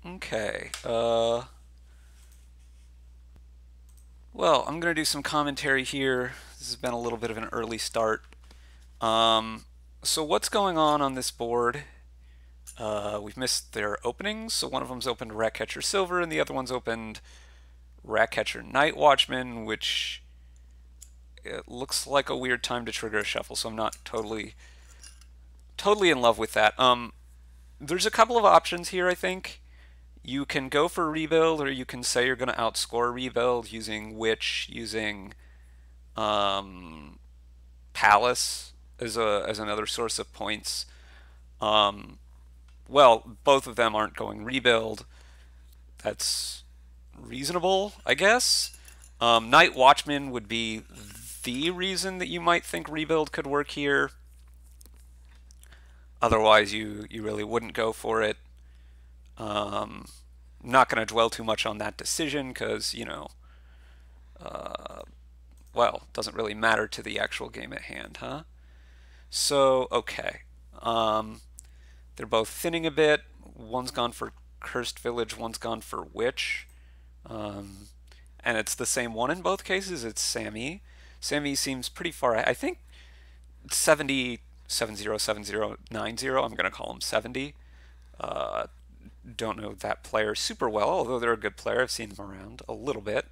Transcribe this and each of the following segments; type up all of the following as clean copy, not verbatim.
Okay. Well, I'm going to do some commentary here. This has been a little bit of an early start. Um, so what's going on this board? We've missed their openings. So one of them's opened Ratcatcher Silver, and the other one's opened Ratcatcher Night Watchman, which it looks like a weird time to trigger a shuffle. So I'm not totally in love with that. There's a couple of options here, I think. You can go for rebuild, or you can say you're going to outscore rebuild using Witch, using um, Palace as another source of points. Um, well, both of them aren't going rebuild. That's reasonable, I guess. Night Watchman would be the reason that you might think rebuild could work here. Otherwise, you really wouldn't go for it. Um, not going to dwell too much on that decision because, well, doesn't really matter to the actual game at hand, huh? So, okay. Um, they're both thinning a bit. One's gone for Cursed Village, one's gone for Witch. Um, and it's the same one in both cases. It's SamE. SamE seems pretty far. I think 70, 707090. I'm going to call him 70. Uh, don't know that player super well, although they're a good player. I've seen them around a little bit.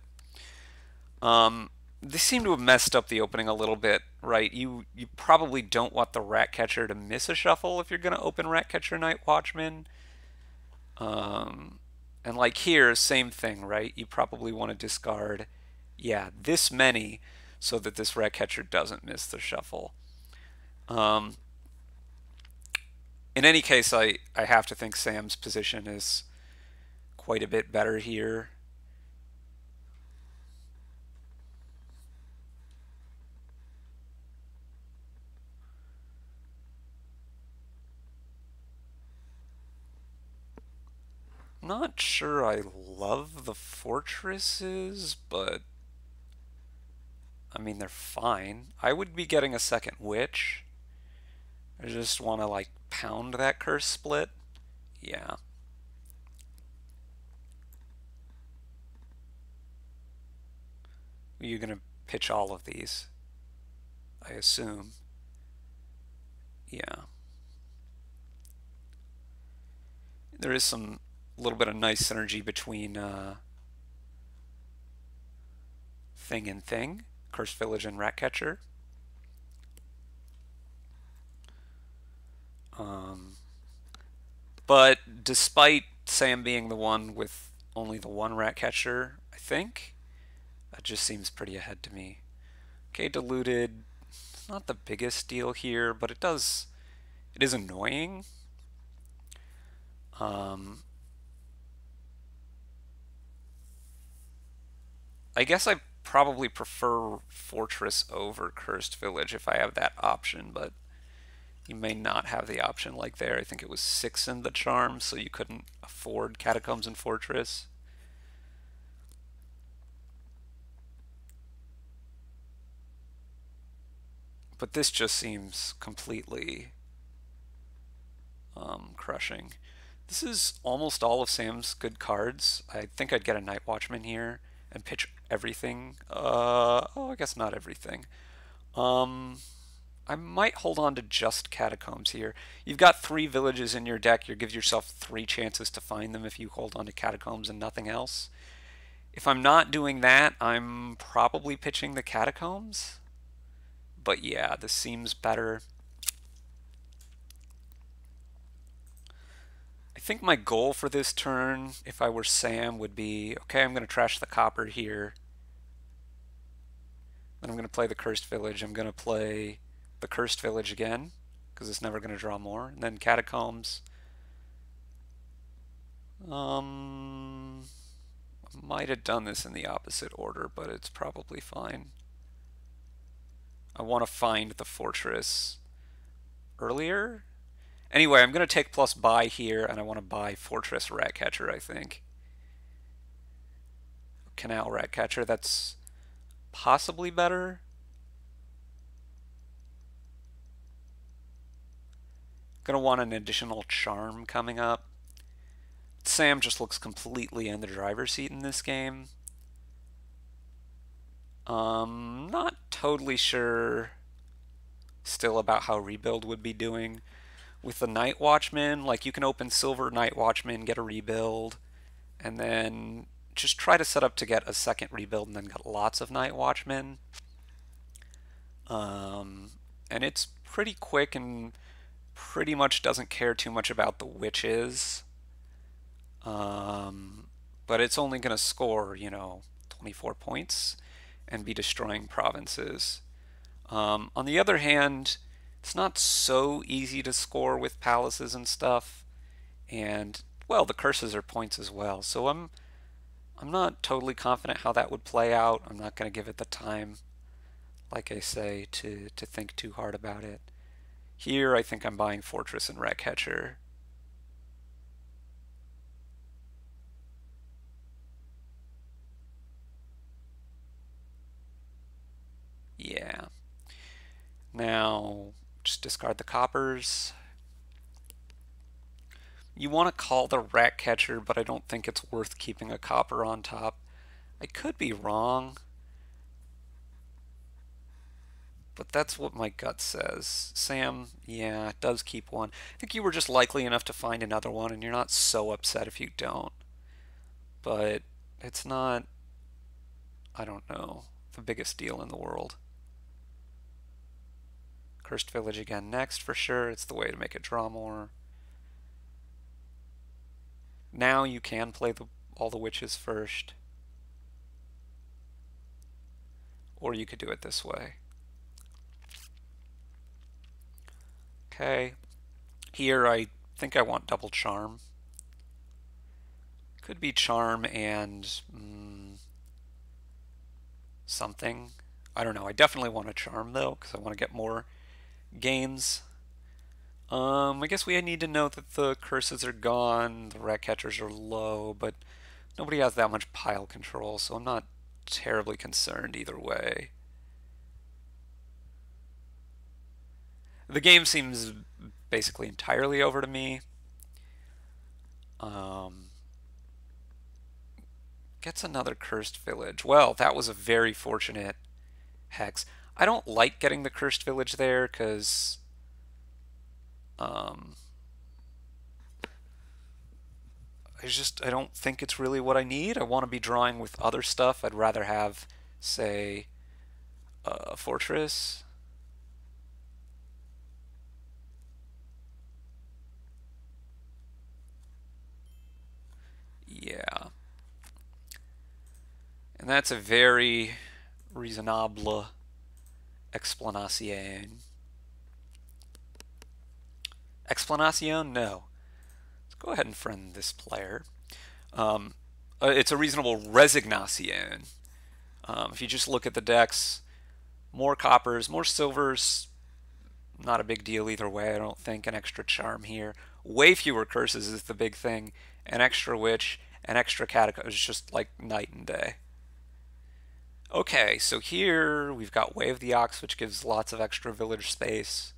They seem to have messed up the opening a little bit, right? You probably don't want the Ratcatcher to miss a shuffle if you're going to open Ratcatcher Night Watchman. Um, and like here, same thing, right? You probably want to discard, yeah, this many so that this Ratcatcher doesn't miss the shuffle. Um, in any case, I have to think Sam's position is quite a bit better here. Not sure I love the fortresses, but I mean, they're fine. I would be getting a second witch. I just want to, like, pound that curse split. Yeah. You're going to pitch all of these, I assume. Yeah. There is some little bit of nice synergy between Thing and Thing, Cursed Village and Ratcatcher. Um, but despite Sam being the one with only the one Ratcatcher, I think, that just seems pretty ahead to me. Okay, diluted. Not the biggest deal here, but it is annoying. Um, I guess I probably prefer Fortress over Cursed Village if I have that option, but you may not have the option like there. I think it was 6 in the charm, so you couldn't afford Catacombs and Fortress. But this just seems completely crushing. This is almost all of Sam's good cards. I think I'd get a Night Watchman here and pitch everything. Oh, I guess not everything. Um, I might hold on to just Catacombs here. You've got 3 villages in your deck. You give yourself 3 chances to find them if you hold on to Catacombs and nothing else. If I'm not doing that, I'm probably pitching the Catacombs. But yeah, this seems better. I think my goal for this turn, if I were Sam, would be, okay, I'm going to trash the copper here. Then I'm going to play the Cursed Village. I'm going to play the Cursed Village again, because it's never going to draw more. And then Catacombs. Might have done this in the opposite order, but it's probably fine. I want to find the fortress earlier. Anyway, I'm going to take plus buy here, and I want to buy Fortress Ratcatcher, I think. Canal Ratcatcher, that's possibly better. Gonna want an additional charm coming up. Sam just looks completely in the driver's seat in this game. Not totally sure still about how Rebuild would be doing with the Night Watchman. Like, you can open Silver Night Watchman, get a Rebuild, and then just try to set up to get a second Rebuild and then get lots of Night Watchmen. And it's pretty quick and pretty much doesn't care too much about the witches. But it's only going to score, 24 points and be destroying provinces. On the other hand, it's not so easy to score with palaces and stuff, and well, the curses are points as well. So I'm not totally confident how that would play out. I'm not going to give it the time, like I say, to think too hard about it. Here, I think I'm buying Fortress and Ratcatcher. Yeah. Now, just discard the coppers. You want to call the Ratcatcher, but I don't think it's worth keeping a copper on top. I could be wrong, but that's what my gut says. Sam, yeah, does keep one. I think you were just likely enough to find another one, and you're not so upset if you don't. But it's not, I don't know, the biggest deal in the world. Cursed Village again next for sure. It's the way to make it draw more. Now you can play all the witches first. Or you could do it this way. Okay. Here I think I want double charm. Could be charm and something. I don't know. I definitely want a charm though, because I want to get more gains. I guess we need to note that the curses are gone, the Ratcatchers are low, but nobody has that much pile control, so I'm not terribly concerned either way. The game seems basically entirely over to me. Gets another Cursed Village. Well, that was a very fortunate hex. I don't like getting the Cursed Village there, because I don't think it's really what I need. I want to be drawing with other stuff. I'd rather have, say, a fortress. Yeah. And that's a very reasonable explanation. Explanation? No. Let's go ahead and friend this player. It's a reasonable resignation. If you just look at the decks, more coppers, more silvers, not a big deal either way, I don't think. An extra charm here. Way fewer curses is the big thing. An extra witch, an extra catacomb. It's just like night and day. Okay, so here we've got Way of the Ox, which gives lots of extra village space.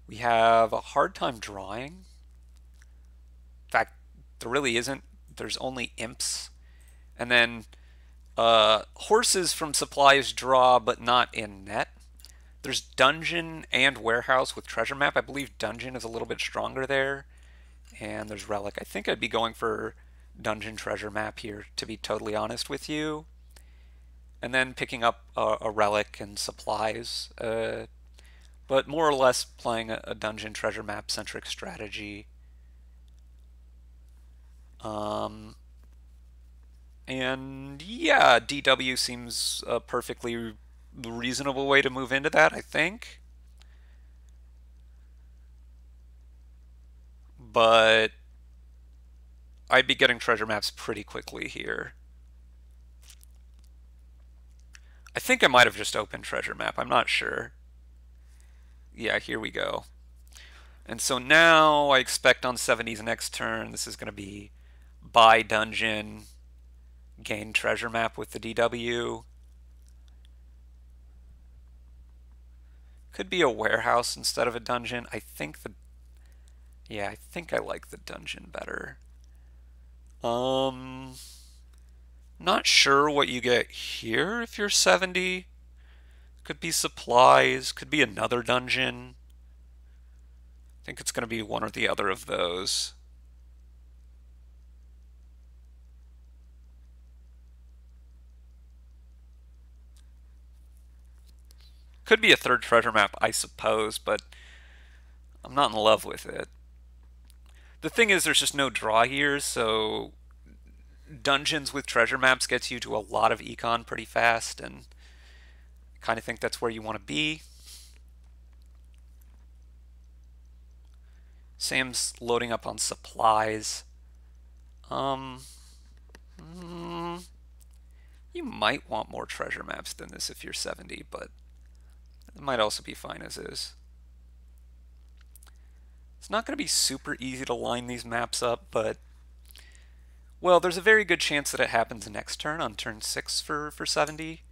We have a hard time drawing. In fact, there really isn't. There's only imps. And then horses from supplies draw, but not in net. There's dungeon and warehouse with treasure map. I believe dungeon is a little bit stronger there. And there's relic. I think I'd be going for dungeon treasure map here, to be totally honest with you. And then picking up a relic and supplies. But more or less playing a dungeon treasure map centric strategy. And yeah, DW seems a perfectly reasonable way to move into that, I think. But I'd be getting treasure maps pretty quickly here. I think I might have just opened treasure map. I'm not sure. Yeah, here we go. And so now I expect on 70's next turn, this is going to be buy dungeon, gain treasure map with the DW. Could be a warehouse instead of a dungeon. I think I like the dungeon better. Not sure what you get here if you're 70. Could be supplies, could be another dungeon. I think it's going to be one or the other of those. Could be a third treasure map, I suppose, but I'm not in love with it. The thing is, there's just no draw here, so dungeons with treasure maps gets you to a lot of econ pretty fast, and I kind of think that's where you want to be. Sam's loading up on supplies. Um, mm, you might want more treasure maps than this if you're 70, but it might also be fine as is. It's not going to be super easy to line these maps up, but well, there's a very good chance that it happens next turn on turn 6 for 70,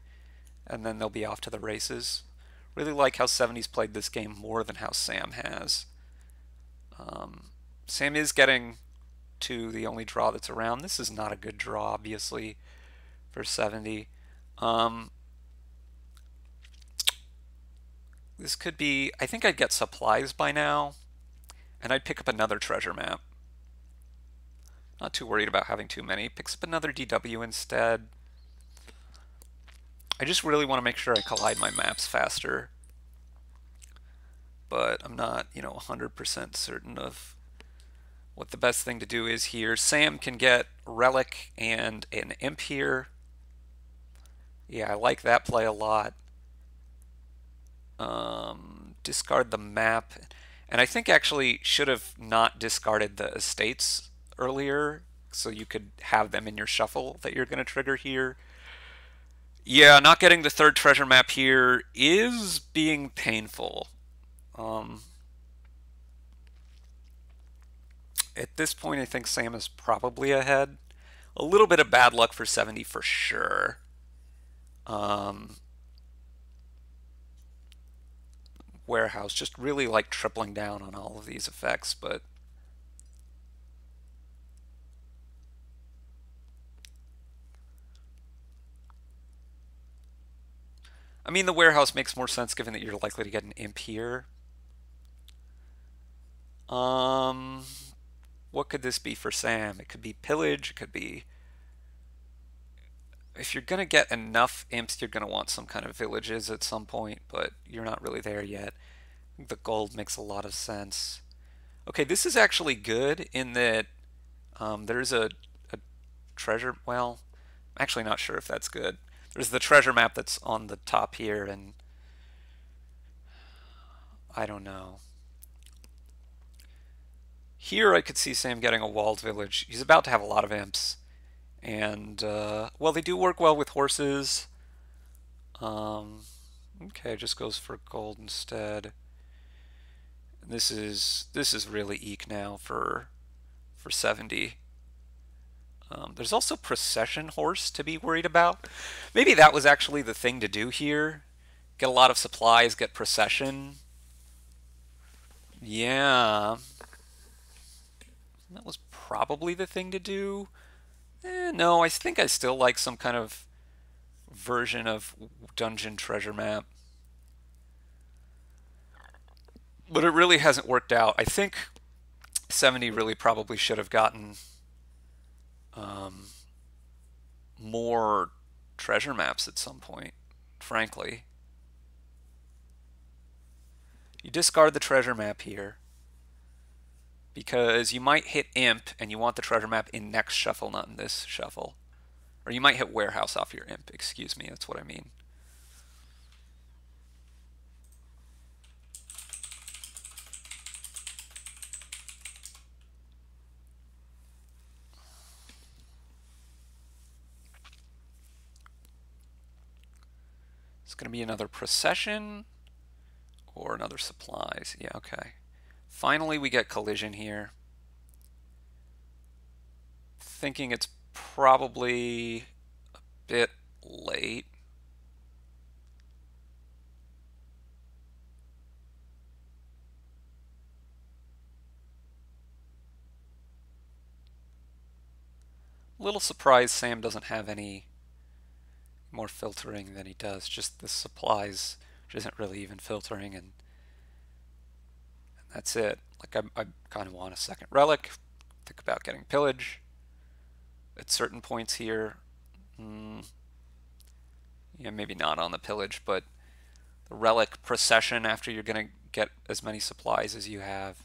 and then they'll be off to the races. Really like how 70's played this game more than how Sam has. Sam is getting to the only draw that's around. This is not a good draw, obviously, for 70. This could be, I think I'd get supplies by now, and I'd pick up another treasure map. Not too worried about having too many. Picks up another DW instead. I just really want to make sure I collide my maps faster. But I'm not, 100% certain of what the best thing to do is here. Sam can get Relic and an Imp here. Yeah, I like that play a lot. Discard the map. And I think actually should have not discarded the estates earlier, so you could have them in your shuffle that you're going to trigger here. Yeah, not getting the third treasure map here is being painful. At this point, I think Sam is probably ahead. A little bit of bad luck for 70 for sure. Warehouse, just really like tripling down on all of these effects, but I mean, the warehouse makes more sense given that you're likely to get an imp here. What could this be for Sam? It could be pillage, it could be... If you're going to get enough imps, you're going to want some kind of villages at some point, but you're not really there yet. The gold makes a lot of sense. Okay, this is actually good in that there's a treasure... Well, I'm actually not sure if that's good. There's the treasure map that's on the top here, and I don't know. Here I could see Sam getting a walled village. He's about to have a lot of imps. And, well, they do work well with horses. Okay, just goes for gold instead. This is really eek now for 70. There's also procession horse to be worried about. Maybe that was actually the thing to do here. Get a lot of supplies, get procession. Yeah. That was probably the thing to do. No, I think I still like some kind of version of dungeon treasure map. But it really hasn't worked out. I think 70 really probably should have gotten more treasure maps at some point, frankly. You discard the treasure map here because you might hit imp and you want the treasure map in next shuffle, not in this shuffle. Or you might hit warehouse off your imp, excuse me, that's what I mean. It's going to be another procession or another supplies. Yeah, okay. Finally, we get collision here. Thinking it's probably a bit late. little surprised Sam doesn't have any more filtering than he does. Just the supplies, which isn't really even filtering, and that's it. Like I kind of want a second relic. Think about getting pillage at certain points here. Yeah, maybe not on the pillage, but the relic procession after you're gonna get as many supplies as you have.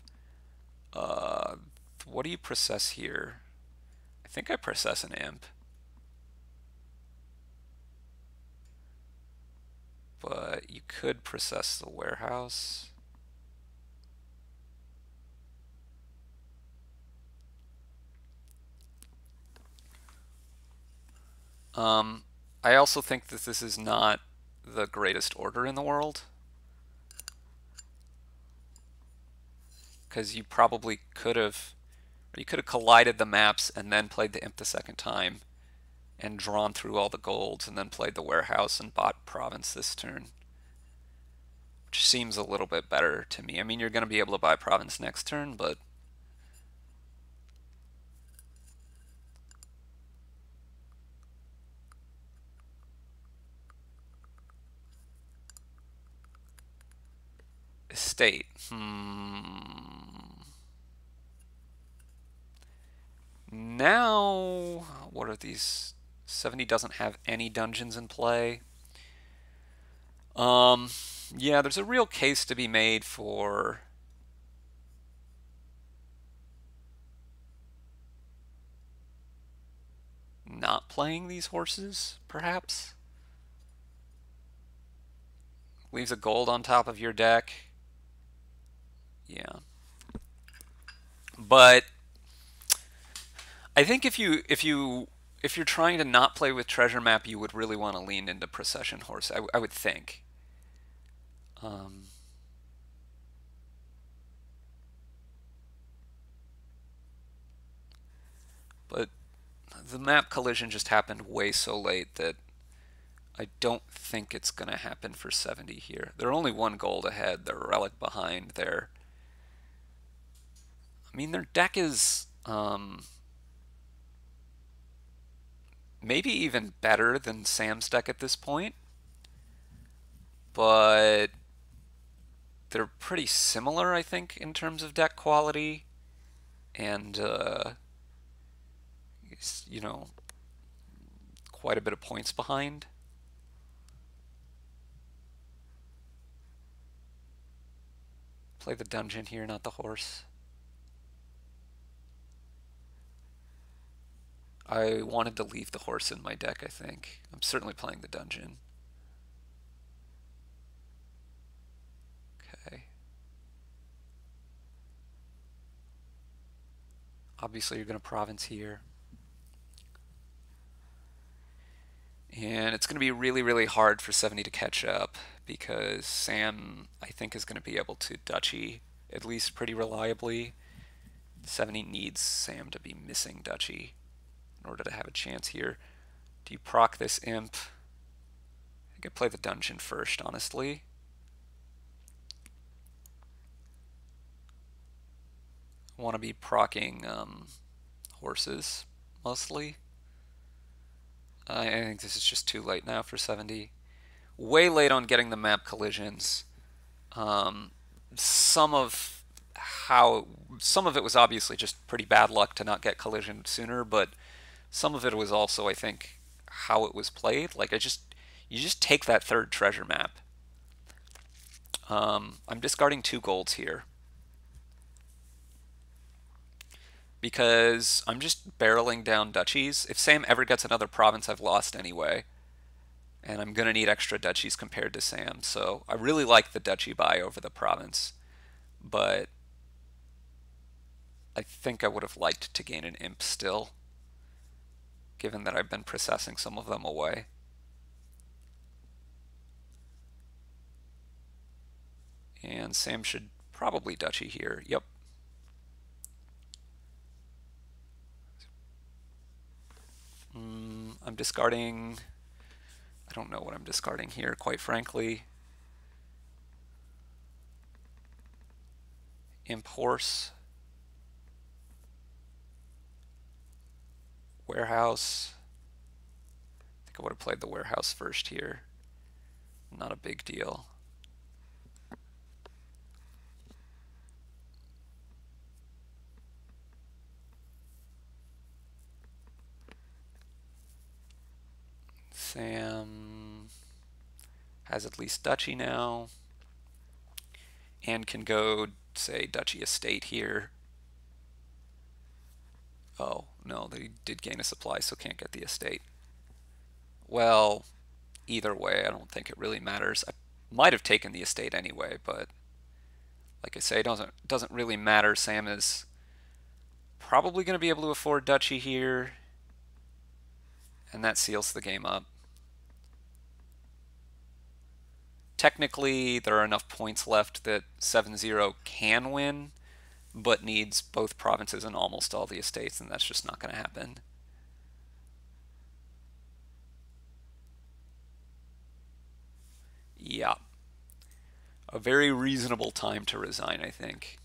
What do you process here? I think I process an imp. But you could process the warehouse. I also think that this is not the greatest order in the world, because you probably could have, or you could have collided the maps and then played the imp the second time and drawn through all the golds and then played the warehouse and bought province this turn, which seems a little bit better to me. I mean, you're going to be able to buy province next turn, but estate. Now, what are these? 70 doesn't have any dungeons in play. Yeah, there's a real case to be made for not playing these horses, perhaps. Leaves a gold on top of your deck. Yeah. But I think if you're trying to not play with treasure map, you would really want to lean into procession horse. I would think. But the map collision just happened way so late that I don't think it's going to happen for 70 here. They're only one gold ahead. They're a relic behind there. I mean, their deck is maybe even better than Sam's deck at this point, but they're pretty similar, I think, in terms of deck quality, and you know, quite a bit of points behind. Play the dungeon here, not the horse. I wanted to leave the horse in my deck, I think. I'm certainly playing the dungeon. Okay. Obviously you're going to province here. And it's going to be really, really hard for 70 to catch up, because Sam, I think, is going to be able to duchy at least pretty reliably. 70 needs Sam to be missing duchy in order to have a chance here. Do you proc this imp? I think I play the dungeon first, honestly. I want to be procking horses, mostly. I think this is just too late now for 70. Way late on getting the map collisions. Some of it was obviously just pretty bad luck to not get collision sooner, but some of it was also, I think, how it was played. Like, you just take that third treasure map. I'm discarding 2 golds here, because I'm just barreling down duchies. If Sam ever gets another province, I've lost anyway. And I'm going to need extra duchies compared to Sam. So I really like the duchy buy over the province. But I think I would have liked to gain an imp still, given that I've been processing some of them away. And Sam should probably duchy here. Yep. I'm discarding... I don't know what I'm discarding here, quite frankly. Imp horse. warehouse. I think I would have played the warehouse first here. Not a big deal. Sam has at least duchy now, and can go, say, duchy estate here. Oh, no, they did gain a supply, so can't get the estate. Well, either way, I don't think it really matters. I might have taken the estate anyway, but like I say, it doesn't really matter. Sam is probably going to be able to afford duchy here, and that seals the game up. Technically, there are enough points left that 7-0 can win, but needs both provinces and almost all the estates, and that's just not going to happen. Yeah. A very reasonable time to resign, I think.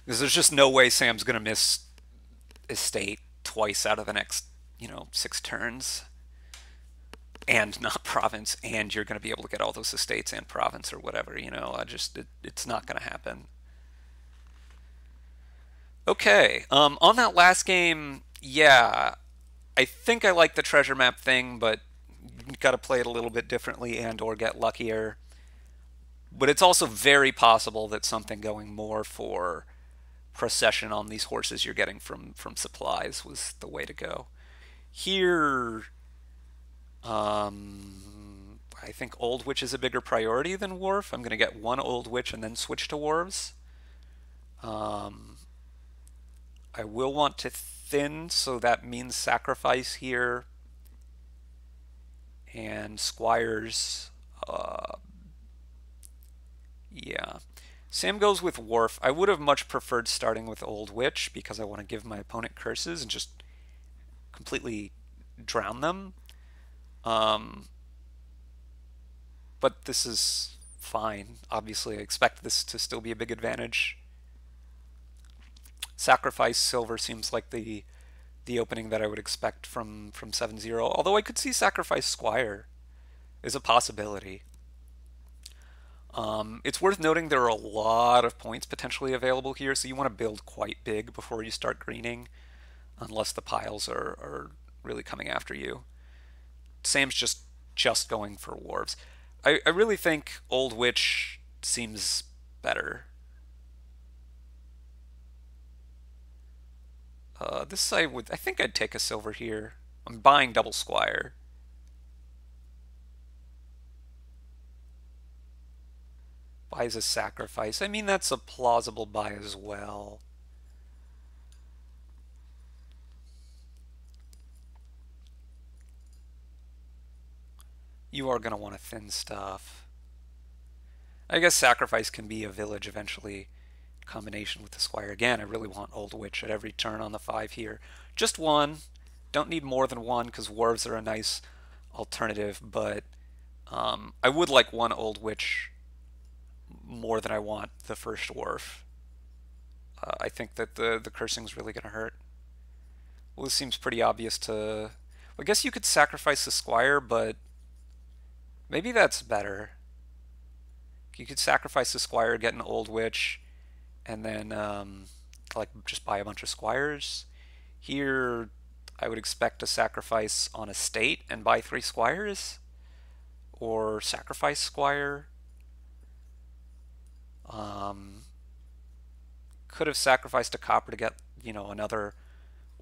Because there's just no way Sam's going to miss estate twice out of the next, 6 turns. And not province, and you're going to be able to get all those estates and province or whatever, it's not going to happen. Okay, on that last game, yeah, I think I like the treasure map thing, but you've got to play it a little bit differently and or get luckier. But it's also very possible that something going more for procession on these horses you're getting from supplies was the way to go. Here, I think Old Witch is a bigger priority than Wharf. I'm going to get one Old Witch and then switch to Wharves. I will want to thin, so that means sacrifice here. And Squires, yeah. Sam goes with Wharf. I would have much preferred starting with Old Witch because I want to give my opponent curses and just completely drown them. But this is fine. Obviously, I expect this to still be a big advantage. Sacrifice silver seems like the opening that I would expect from 7-0, although I could see sacrifice squire is a possibility. It's worth noting there are a lot of points potentially available here, so you want to build quite big before you start greening, unless the piles are really coming after you. Sam's just going for wharves. I really think Old Witch seems better. I think I'd take a silver here. I'm buying double squire. Buys a sacrifice. I mean, that's a plausible buy as well. You are going to want to thin stuff. I guess sacrifice can be a village eventually. Combination with the squire. Again, I really want Old Witch at every turn on the 5 here. Just one. Don't need more than one because wharves are a nice alternative, but I would like one Old Witch more than I want the first wharf. I think that the cursing's really going to hurt. Well, this seems pretty obvious to... Well, I guess you could sacrifice the squire, but maybe that's better. You could sacrifice the squire, get an Old Witch, and then like just buy a bunch of squires. Here, I would expect to sacrifice on a state and buy 3 squires, or sacrifice squire. Could have sacrificed a copper to get, another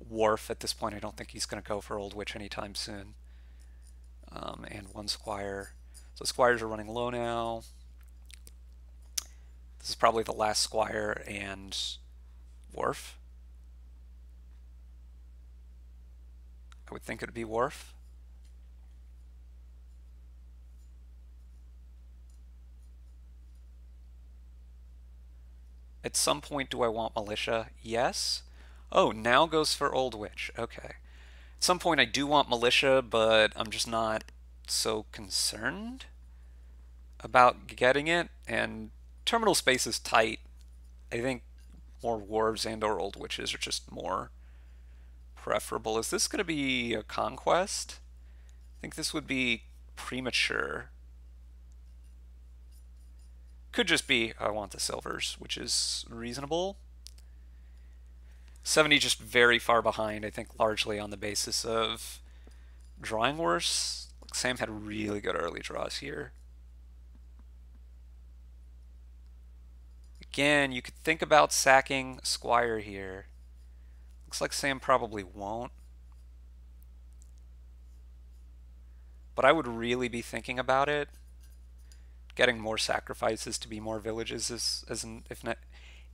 wharf. At this point, I don't think he's going to go for Old Witch anytime soon. And 1 squire. So squires are running low now. This is probably the last squire and wharf. I would think it would be wharf. At some point, do I want militia? Yes. Oh, now goes for Old Witch. Okay. At some point, I do want militia, but I'm just not so concerned about getting it. And terminal space is tight. I think more wharves and or old witches are just more preferable. Is this going to be a conquest? I think this would be premature. Could just be, I want the silvers, which is reasonable. 70 just very far behind, I think largely on the basis of drawing worse. Sam had really good early draws here. Again, you could think about sacking Squire here. Looks like Sam probably won't. But I would really be thinking about it. Getting more sacrifices to be more villages is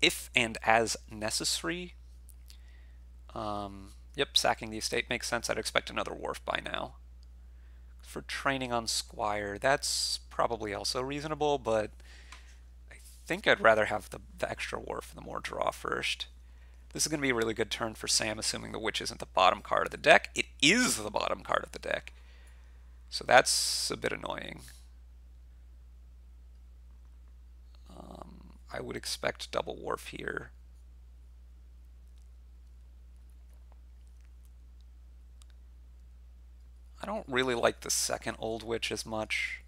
if and as necessary. Yep, sacking the estate makes sense. I'd expect another wharf by now. For training on Squire, that's probably also reasonable, but I think I'd rather have the extra wharf, the more draw first. This is going to be a really good turn for Sam, assuming the witch isn't the bottom card of the deck. It is the bottom card of the deck. So that's a bit annoying. I would expect double wharf here. I don't really like the second old witch as much.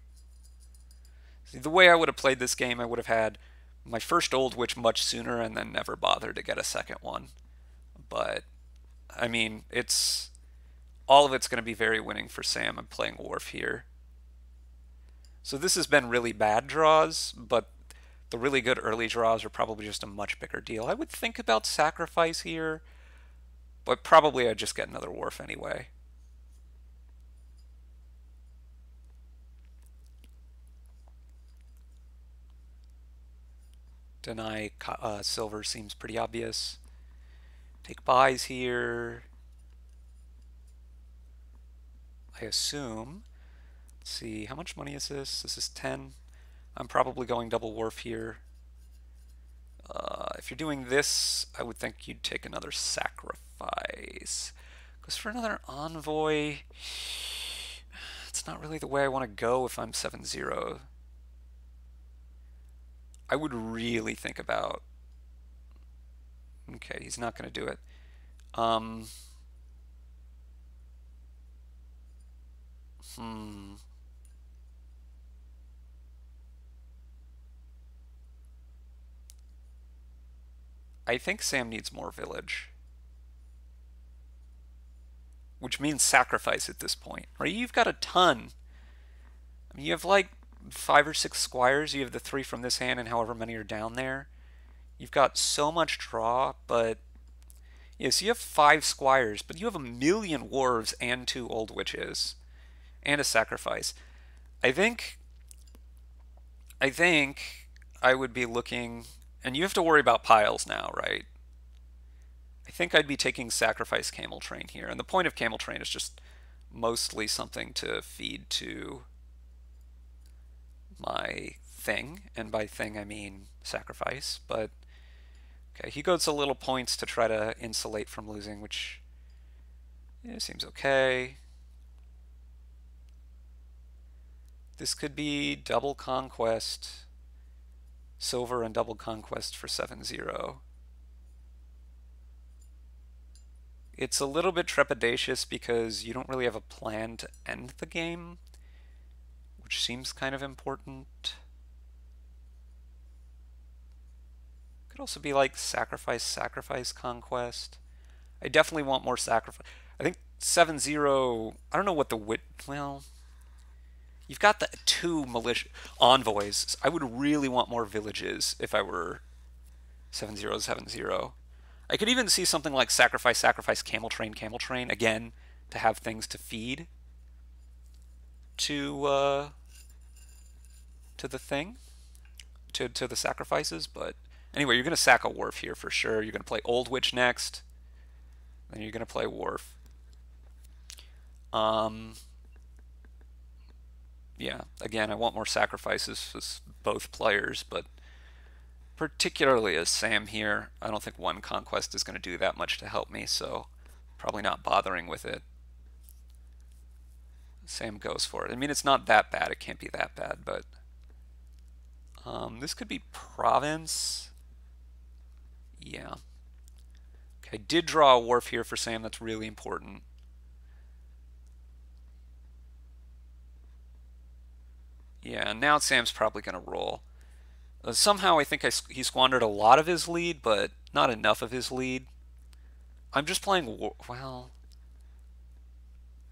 See, the way I would have played this game, I would have had my first old witch much sooner and then never bothered to get a second one. But, I mean, all of it's going to be very winning for Sam. I'm playing wharf here. So this has been really bad draws, but the really good early draws are probably just a much bigger deal. I would think about sacrifice here, but probably I'd just get another wharf anyway. Deny silver seems pretty obvious. Take buys here. I assume. Let's see, how much money is this? This is 10. I'm probably going double wharf here. If you're doing this, I would think you'd take another sacrifice. Because for another envoy, it's not really the way I want to go if I'm 7-0. I would really think about... Okay, he's not going to do it. I think Sam needs more village. Which means sacrifice at this point, right? You've got a ton. I mean, you have like 5 or 6 squires. You have the 3 from this hand and however many are down there. You've got so much draw, but... Yes, you have 5 squires, but you have 1,000,000 wharves and 2 old witches. And a sacrifice. I think I would be looking... And you have to worry about piles now, right? I think I'd be taking sacrifice camel train here. And the point of camel train is just mostly something to feed to my thing. And by thing, I mean sacrifice. But, okay, he goes a little points to try to insulate from losing, which seems okay. This could be double conquest. Silver and double conquest for 7-0. It's a little bit trepidatious because you don't really have a plan to end the game, which seems kind of important. Could also be like sacrifice conquest. I definitely want more sacrifice. I think 7-0, I don't know what the well, you've got the 2 militia envoys. I would really want more villages if I were 7-0. I could even see something like sacrifice, camel train, again, to have things to feed to the thing, to the sacrifices. But anyway, you're going to sack a wharf here for sure. You're going to play Old Witch next. Then you're going to play wharf. Yeah, again, I want more sacrifices as both players, but particularly as Sam here, I don't think one conquest is going to do that much to help me, so probably not bothering with it. Sam goes for it. I mean, it's not that bad. It can't be that bad, but this could be province. Yeah. Okay, I did draw a wharf here for Sam. That's really important. Yeah, now Sam's probably going to roll. Somehow I think he squandered a lot of his lead, but not enough of his lead. I'm just playing, well,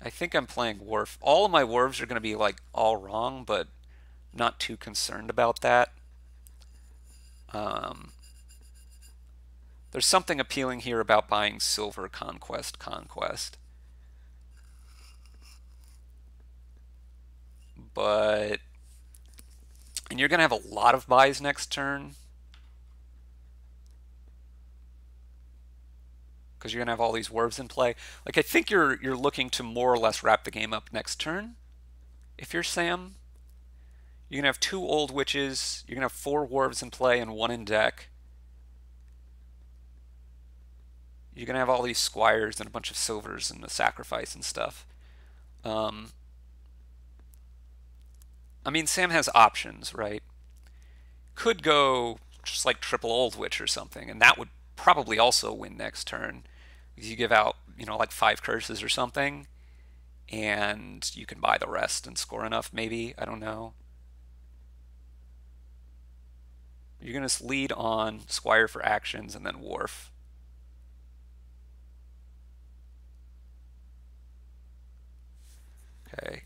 I think I'm playing wharf. All of my wharves are going to be like all wrong, but not too concerned about that. There's something appealing here about buying silver conquest. But, and you're going to have a lot of buys next turn, because you're going to have all these wharves in play. Like, I think you're looking to more or less wrap the game up next turn. If you're Sam, you're going to have 2 old witches, you're going to have 4 wharves in play and 1 in deck. You're going to have all these squires and a bunch of silvers and a sacrifice and stuff. I mean, Sam has options, right? Could go just like triple old witch or something, and that would probably also win next turn. You give out, you know, like 5 curses or something, and you can buy the rest and score enough, maybe. I don't know. You're going to lead on squire for actions and then wharf. Okay.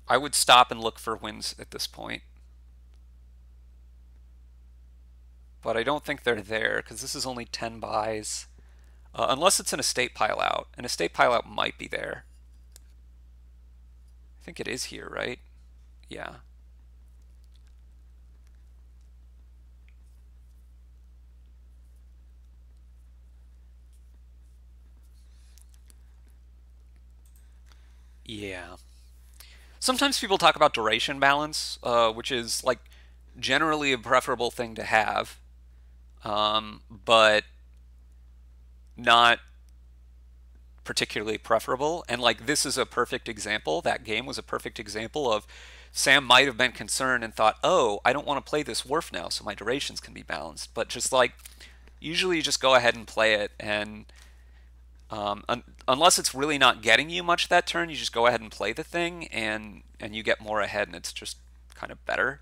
I would stop and look for wins at this point. But I don't think they're there, because this is only 10 buys. Unless it's an estate pile out. An estate pile out might be there. I think it is here, right? Yeah. Yeah. Sometimes people talk about duration balance, which is like generally a preferable thing to have, but not particularly preferable. And like this is a perfect example. That game was a perfect example of Sam might have been concerned and thought, oh, I don't want to play this wharf now, so my durations can be balanced. But just like usually you just go ahead and play it, and unless it's really not getting you much that turn, you just go ahead and play the thing, and you get more ahead, and it's just kind of better.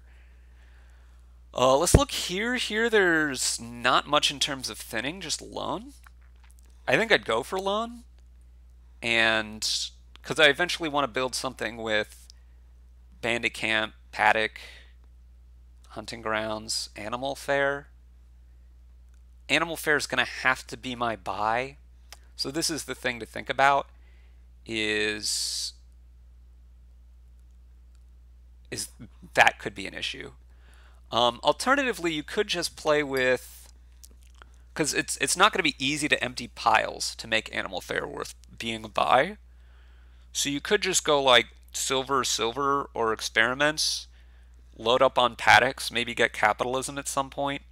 Let's look here. Here there's not much in terms of thinning, just loan. I think I'd go for loan, and because I eventually want to build something with bandit camp, paddock, hunting grounds, animal fair. Animal fair is going to have to be my buy. So this is the thing to think about, is that could be an issue. Alternatively, you could just play with, because it's not going to be easy to empty piles to make animal fair worth being a buy. So you could just go like silver, silver, or experiments, load up on paddocks, maybe get capitalism at some point.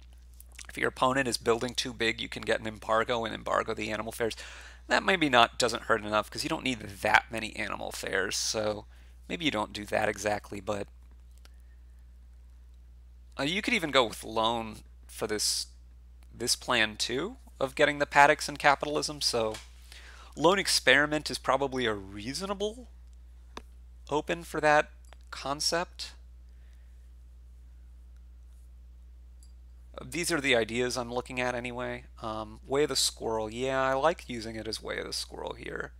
If your opponent is building too big, you can get an embargo and embargo the animal fairs. That maybe not doesn't hurt enough, because you don't need that many animal fairs, so maybe you don't do that exactly, but you could even go with loan for this plan too, of getting the paddocks and capitalism. So loan experiment is probably a reasonable open for that concept. These are the ideas I'm looking at anyway. Way of the Squirrel. Yeah, I like using it as Way of the Squirrel here.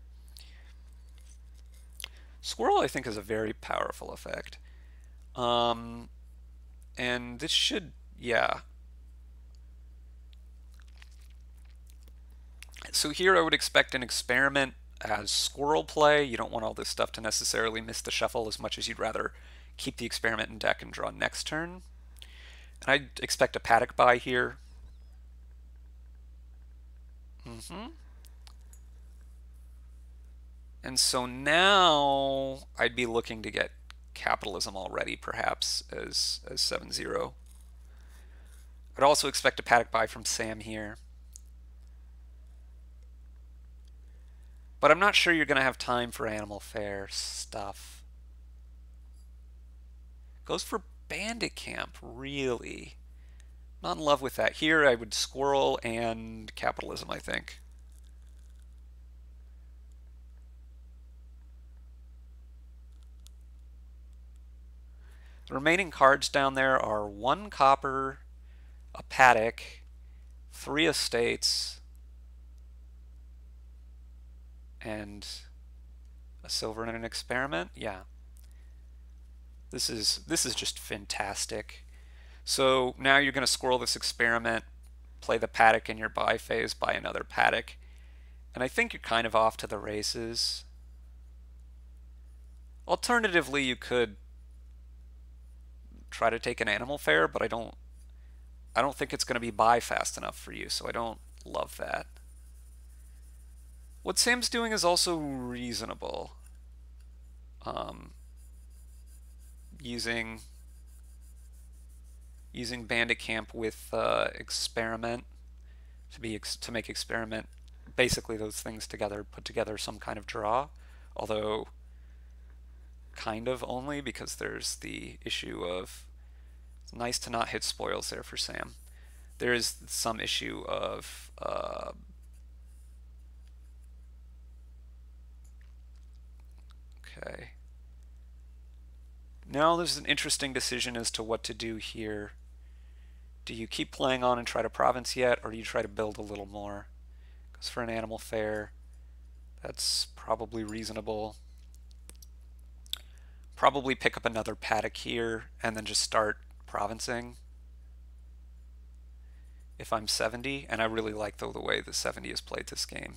Squirrel, I think, is a very powerful effect. And this should, yeah. So here I would expect an experiment as squirrel play. You don't want all this stuff to necessarily miss the shuffle as much as you'd rather keep the experiment in deck and draw next turn. And I'd expect a paddock buy here. And so now I'd be looking to get capitalism already, perhaps, as 7-0. I'd also expect a paddock buy from Sam here. But I'm not sure you're going to have time for animal fair stuff. Goes for bandit camp, really. Not in love with that. Here I would squirrel and capitalism, I think. The remaining cards down there are 1 copper, a paddock, 3 estates, and a silver and an experiment. Yeah. This is just fantastic. So now you're going to squirrel this experiment, play the paddock in your buy phase, buy another paddock, and I think you're kind of off to the races. Alternatively, you could try to take an animal fair, but I don't think it's going to be buy fast enough for you, so I don't love that. What Sam's doing is also reasonable. Using Bandit Camp with experiment to make experiment basically those things together, put together some kind of draw, although kind of only because there's the issue of it's nice to not hit spoils there for Sam. There is some issue of okay. Now there's an interesting decision as to what to do here. Do you keep playing on and try to province yet, or do you try to build a little more? Because for an animal fair, that's probably reasonable. Probably pick up another paddock here and then just start provincing. If I'm 70, and I really like the way the 70 has played this game.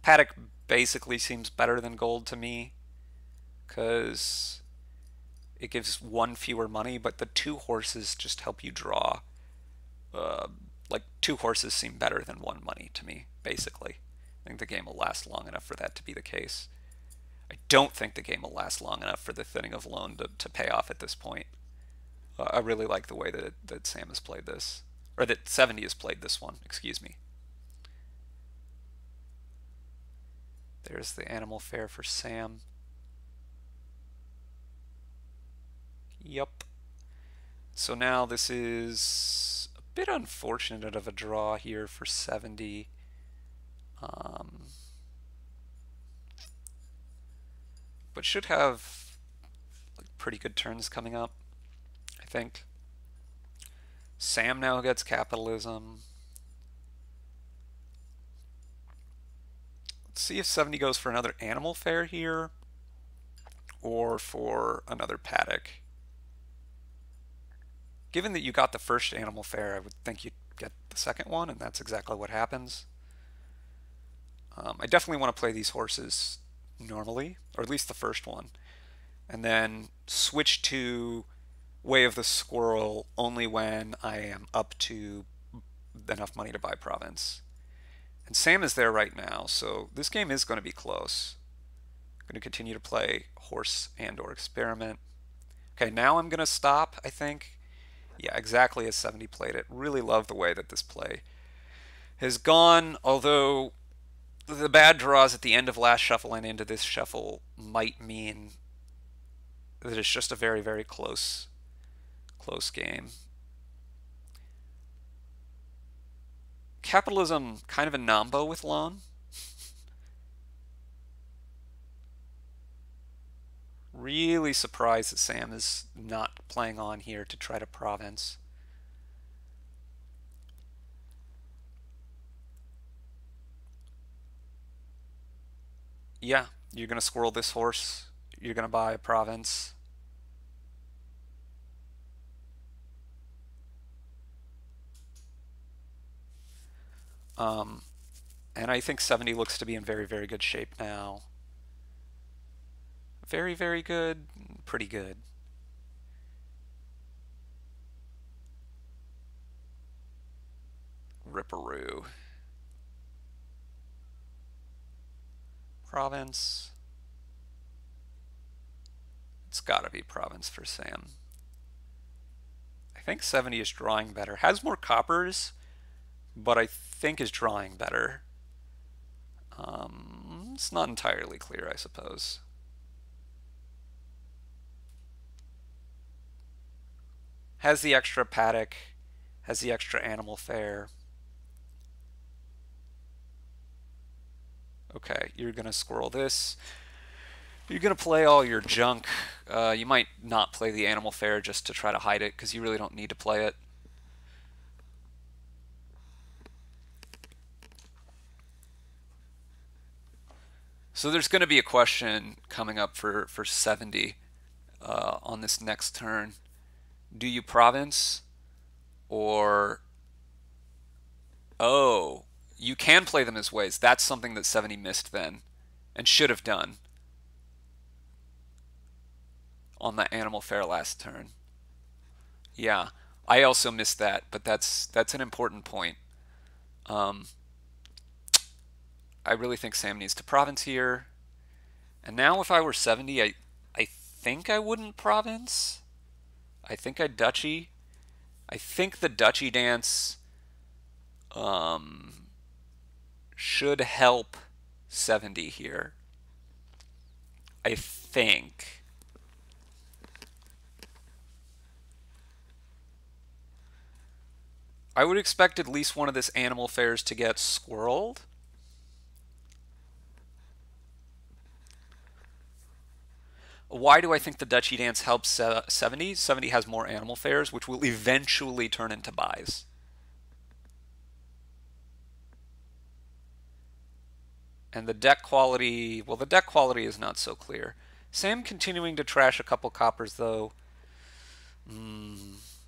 Paddock basically seems better than gold to me because it gives 1 fewer money, but the 2 horses just help you draw. Like 2 horses seem better than 1 money to me, basically. I think the game will last long enough for that to be the case. I don't think the game will last long enough for the thinning of loan to pay off at this point. I really like the way that Sam has played this, or that 70 has played this one, excuse me. There's the animal fair for Sam. Yup. So now this is a bit unfortunate of a draw here for 70. But should have pretty good turns coming up, I think. Sam now gets capitalism. Let's see if 70 goes for another animal fair here or for another paddock. Given that you got the first animal fair, I would think you'd get the second one, and that's exactly what happens. I definitely want to play these horses normally, or at least the first one, and then switch to Way of the Squirrel only when I am up to enough money to buy province. And Sam is there right now, so this game is going to be close. I'm going to continue to play horse and or experiment. Okay, now I'm going to stop, I think. Yeah, exactly as 70 played it. Really love the way that this play has gone, although the bad draws at the end of last shuffle and into this shuffle might mean that it's just a very, very close game. Capitalism kind of a nombo with loan. Really surprised that Sam is not playing on here to try to province. Yeah, you're going to squirrel this horse. You're going to buy a province. And I think 70 looks to be in very, very good shape now. Very, very good. Pretty good. Ripperoo. Province. It's got to be province for Sam. I think 70 is drawing better. Has more coppers, but I think is drawing better. It's not entirely clear, I suppose. Has the extra paddock, has the extra animal fare. Okay, you're gonna squirrel this. You're gonna play all your junk. You might not play the animal fare just to try to hide it, because you really don't need to play it. So there's going to be a question coming up for 70 on this next turn. Do you province or... Oh, you can play them as ways. That's something that 70 missed then and should have done on that animal fare last turn. Yeah, I also missed that, but that's an important point. I really think Sam needs to province here. And now if I were 70, I think I wouldn't province. I think I'd duchy. I think the duchy dance should help 70 here. I think. I would expect at least one of this animal fares to get squirreled. Why do I think the duchy dance helps 70? 70 has more animal fares, which will eventually turn into buys. And the deck quality, well, the deck quality is not so clear. Sam continuing to trash a couple coppers, though.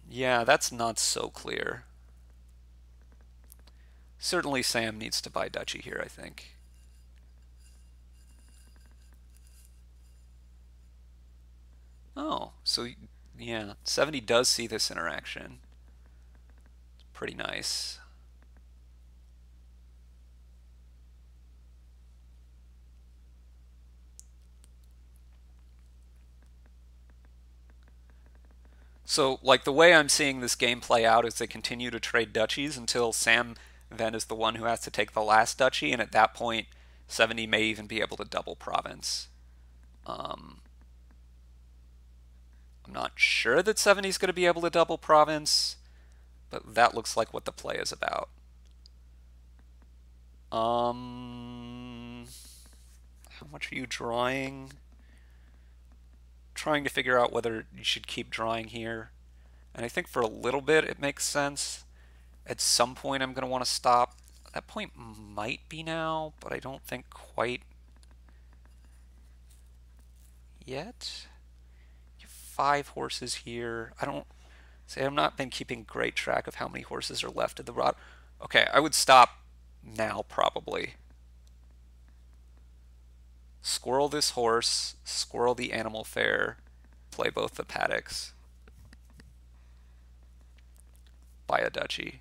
Yeah, that's not so clear. Certainly Sam needs to buy duchy here, I think. Oh, so yeah, 70 does see this interaction. It's pretty nice. So, like, the way I'm seeing this game play out is they continue to trade duchies until Sam then is the one who has to take the last duchy, and at that point, 70 may even be able to double province. I'm not sure that 70 is going to be able to double province, but that looks like what the play is about. How much are you drawing? Trying to figure out whether you should keep drawing here. And I think for a little bit it makes sense. At some point I'm going to want to stop. That point might be now, but I don't think quite yet. You have 5 horses here. I don't say I've not been keeping great track of how many horses are left at the rod. Okay, I would stop now probably. Squirrel this horse, squirrel the animal fare, play both the paddocks, buy a duchy.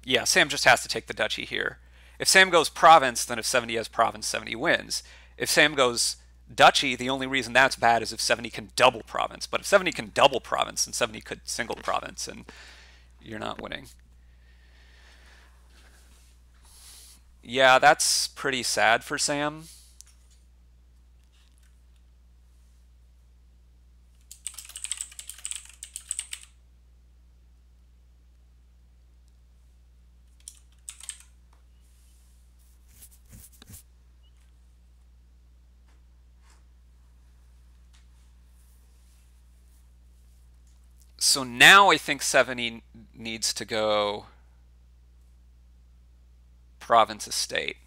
Yeah, Sam just has to take the duchy here. If Sam goes province, then if 70 has province, 70 wins. If Sam goes duchy, the only reason that's bad is if 70 can double province. But if 70 can double province, then 70 could single province, and you're not winning. Yeah, that's pretty sad for Sam. So now I think 70 needs to go province estate.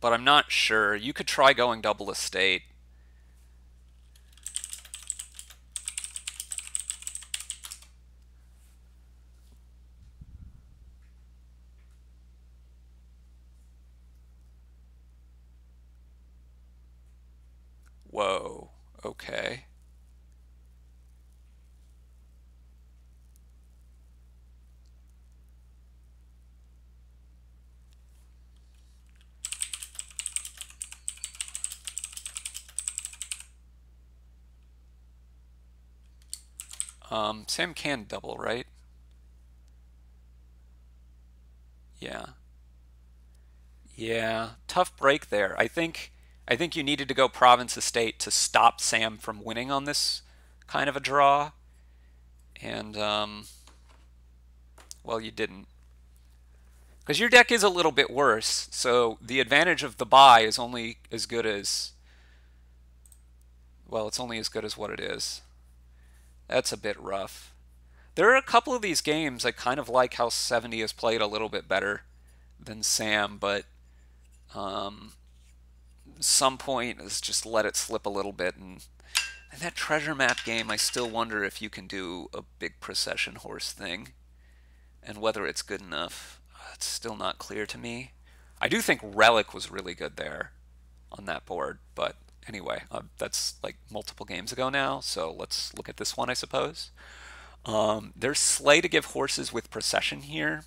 But I'm not sure. You could try going double estate. Whoa, okay. Sam can double, right? Yeah. Yeah, tough break there. I think you needed to go province estate to stop Sam from winning on this kind of a draw. And well, you didn't. Because your deck is a little bit worse, so the advantage of the buy is only as good as, well, it's only as good as what it is. That's a bit rough. There are a couple of these games I kind of like how 70 is played a little bit better than Sam, but some point is just let it slip a little bit. And that treasure map game, I still wonder if you can do a big procession horse thing and whether it's good enough. It's still not clear to me. I do think Relic was really good there on that board, but anyway, that's like multiple games ago now, so let's look at this one, I suppose. There's Slay to give horses with procession here.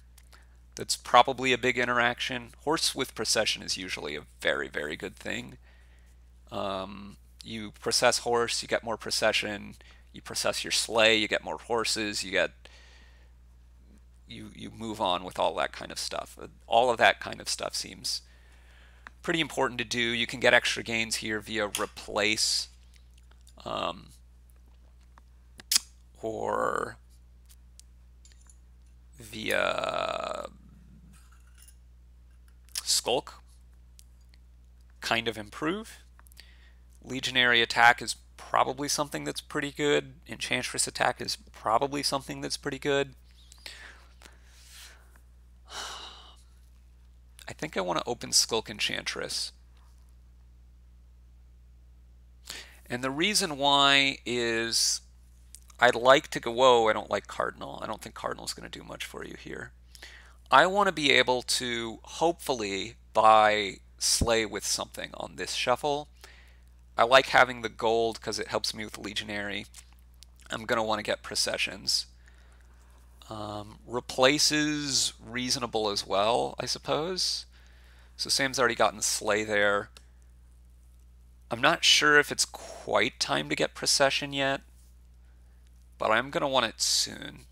That's probably a big interaction. Horse with procession is usually a very, very good thing. You process horse, you get more procession. You process your sleigh, you get more horses. You move on with all that kind of stuff. All of that kind of stuff seems pretty important to do. You can get extra gains here via replace, or via skulk. Kind of improve. Legionary attack is probably something that's pretty good. Enchantress attack is probably something that's pretty good. I think I want to open Skulk Enchantress. And the reason why is I'd like to go, whoa, I don't like Cardinal. I don't think Cardinal's going to do much for you here. I want to be able to hopefully buy Slay with something on this shuffle. I like having the gold because it helps me with Legionary. I'm going to want to get Processions. Replaces reasonable as well, I suppose. So Sam's already gotten Slay there. I'm not sure if it's quite time to get Procession yet, but I'm going to want it soon.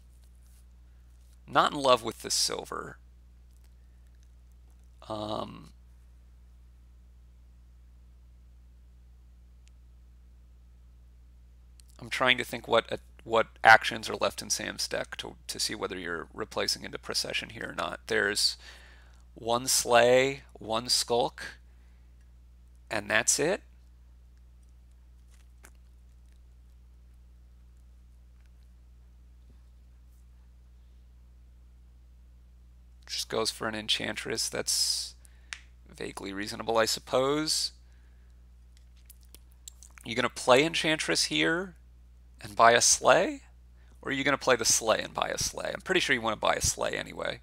Not in love with the silver. I'm trying to think what actions are left in Sam's deck to see whether you're replacing into Procession here or not. There's one Slay, one Skulk, and that's it. Just goes for an Enchantress. That's vaguely reasonable, I suppose. You gonna play Enchantress here and buy a Slay? Or are you gonna play the Slay and buy a Slay? I'm pretty sure you want to buy a Slay anyway.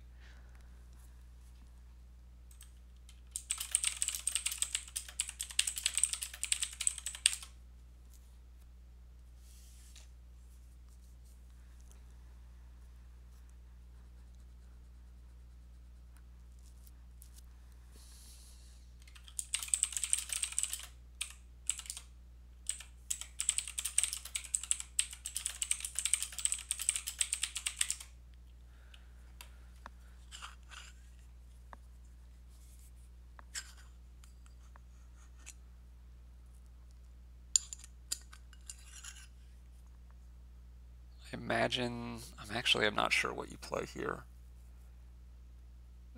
imagine, I'm not sure what you play here.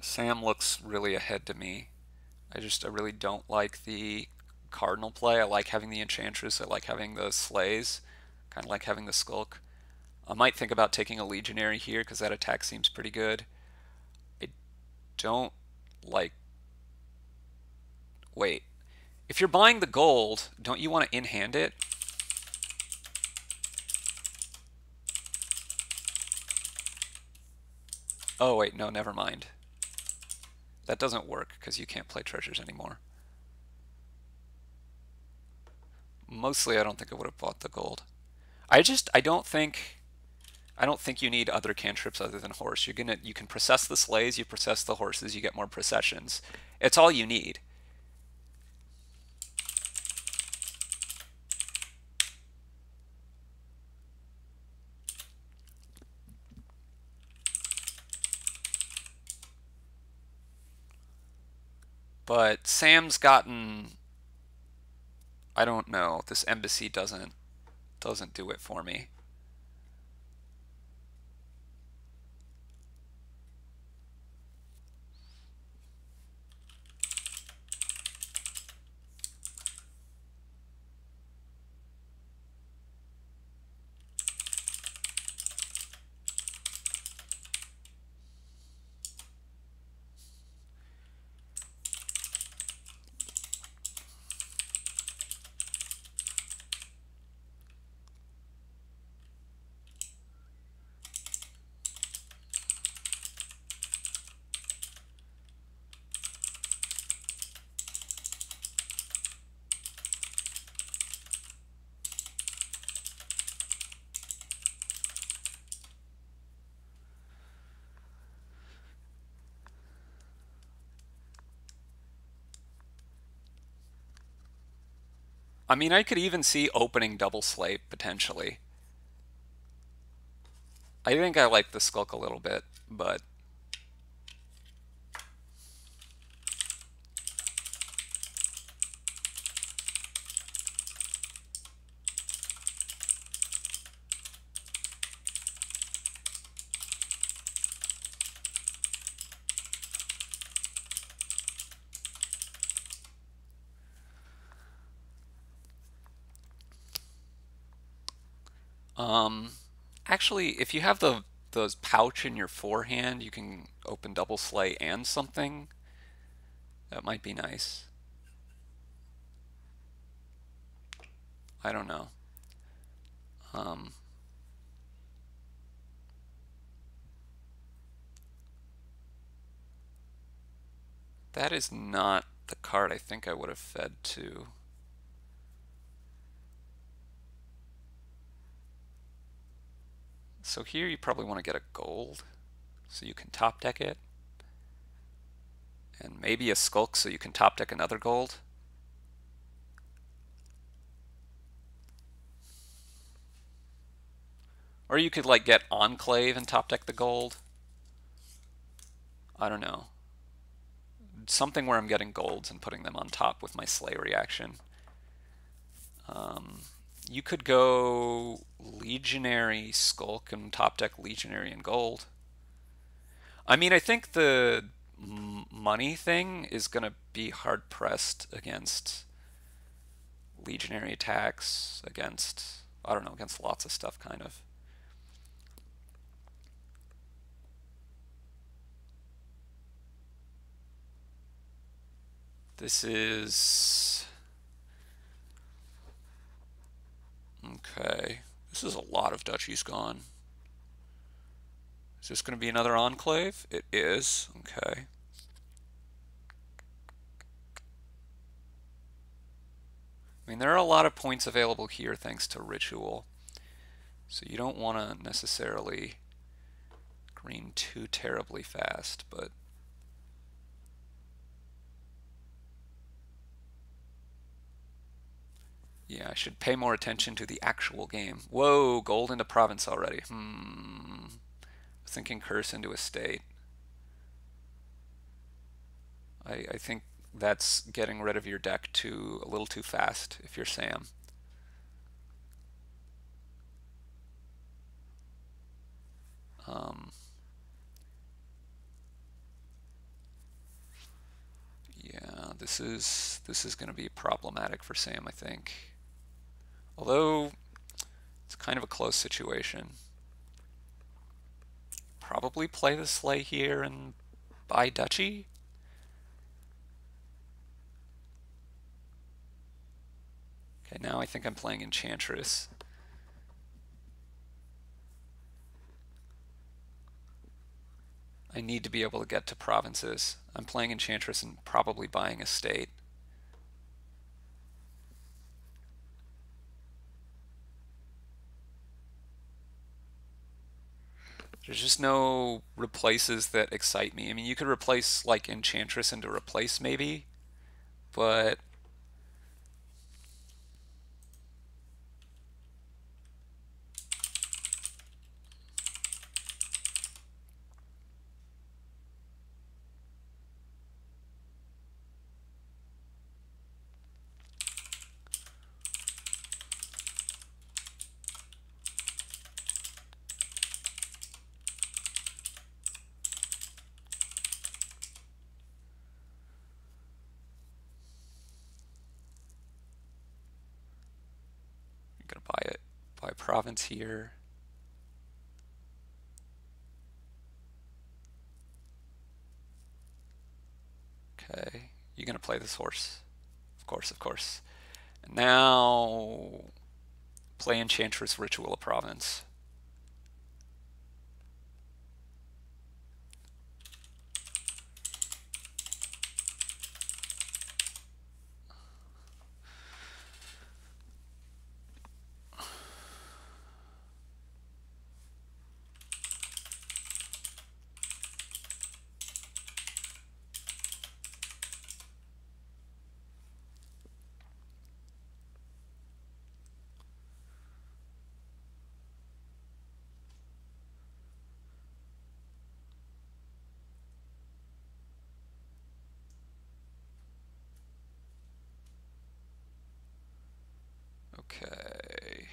Sam looks really ahead to me. I really don't like the cardinal play. I like having the enchantress. I like having the slays. Kind of like having the skulk. I might think about taking a legionary here because that attack seems pretty good. I don't like... Wait. If you're buying the gold, don't you want to in-hand it? Oh wait, no, never mind. That doesn't work because you can't play treasures anymore. Mostly I don't think I would have bought the gold. I don't think you need other cantrips other than horse. You can process the slays, you process the horses, you get more processions. It's all you need. But Sam's gotten, I don't know, this embassy doesn't do it for me. I mean, I could even see opening double slate potentially. I think I like the skulk a little bit, but actually, if you have those pouch in your forehand, you can open double slay and something. That might be nice. I don't know. Um, that is not the card I think I would have fed to. So here you probably want to get a gold so you can top deck it. And maybe a skulk so you can top deck another gold. Or you could like get Enclave and top deck the gold. I don't know. Something where I'm getting golds and putting them on top with my slay reaction. You could go Legionary Skulk and top deck Legionary and gold. I mean, I think the money thing is going to be hard pressed against Legionary attacks, against, I don't know, against lots of stuff kind of. This is... Okay. This is a lot of duchies gone. Is this going to be another Enclave? It is. Okay. I mean, there are a lot of points available here thanks to Ritual. So you don't want to necessarily green too terribly fast, but... Yeah, I should pay more attention to the actual game. Whoa, gold into province already. Thinking curse into estate. I think that's getting rid of your deck a little too fast if you're Sam. Yeah, this is going to be problematic for Sam, I think. Although it's kind of a close situation. Probably play the sleigh here and buy duchy. Okay, now I think I'm playing Enchantress. I need to be able to get to provinces. I'm playing Enchantress and probably buying a state. There's just no replaces that excite me. I mean, you could replace like Enchantress into replace maybe, but I'm gonna buy a province here. Okay, you're gonna play this horse. Of course, of course. And now play Enchantress Ritual of Province. Okay.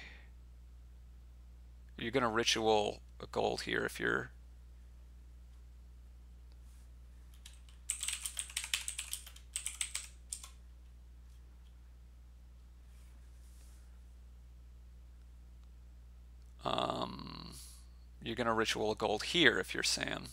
You're gonna ritual a gold here if you're you're gonna ritual a gold here if you're Sam.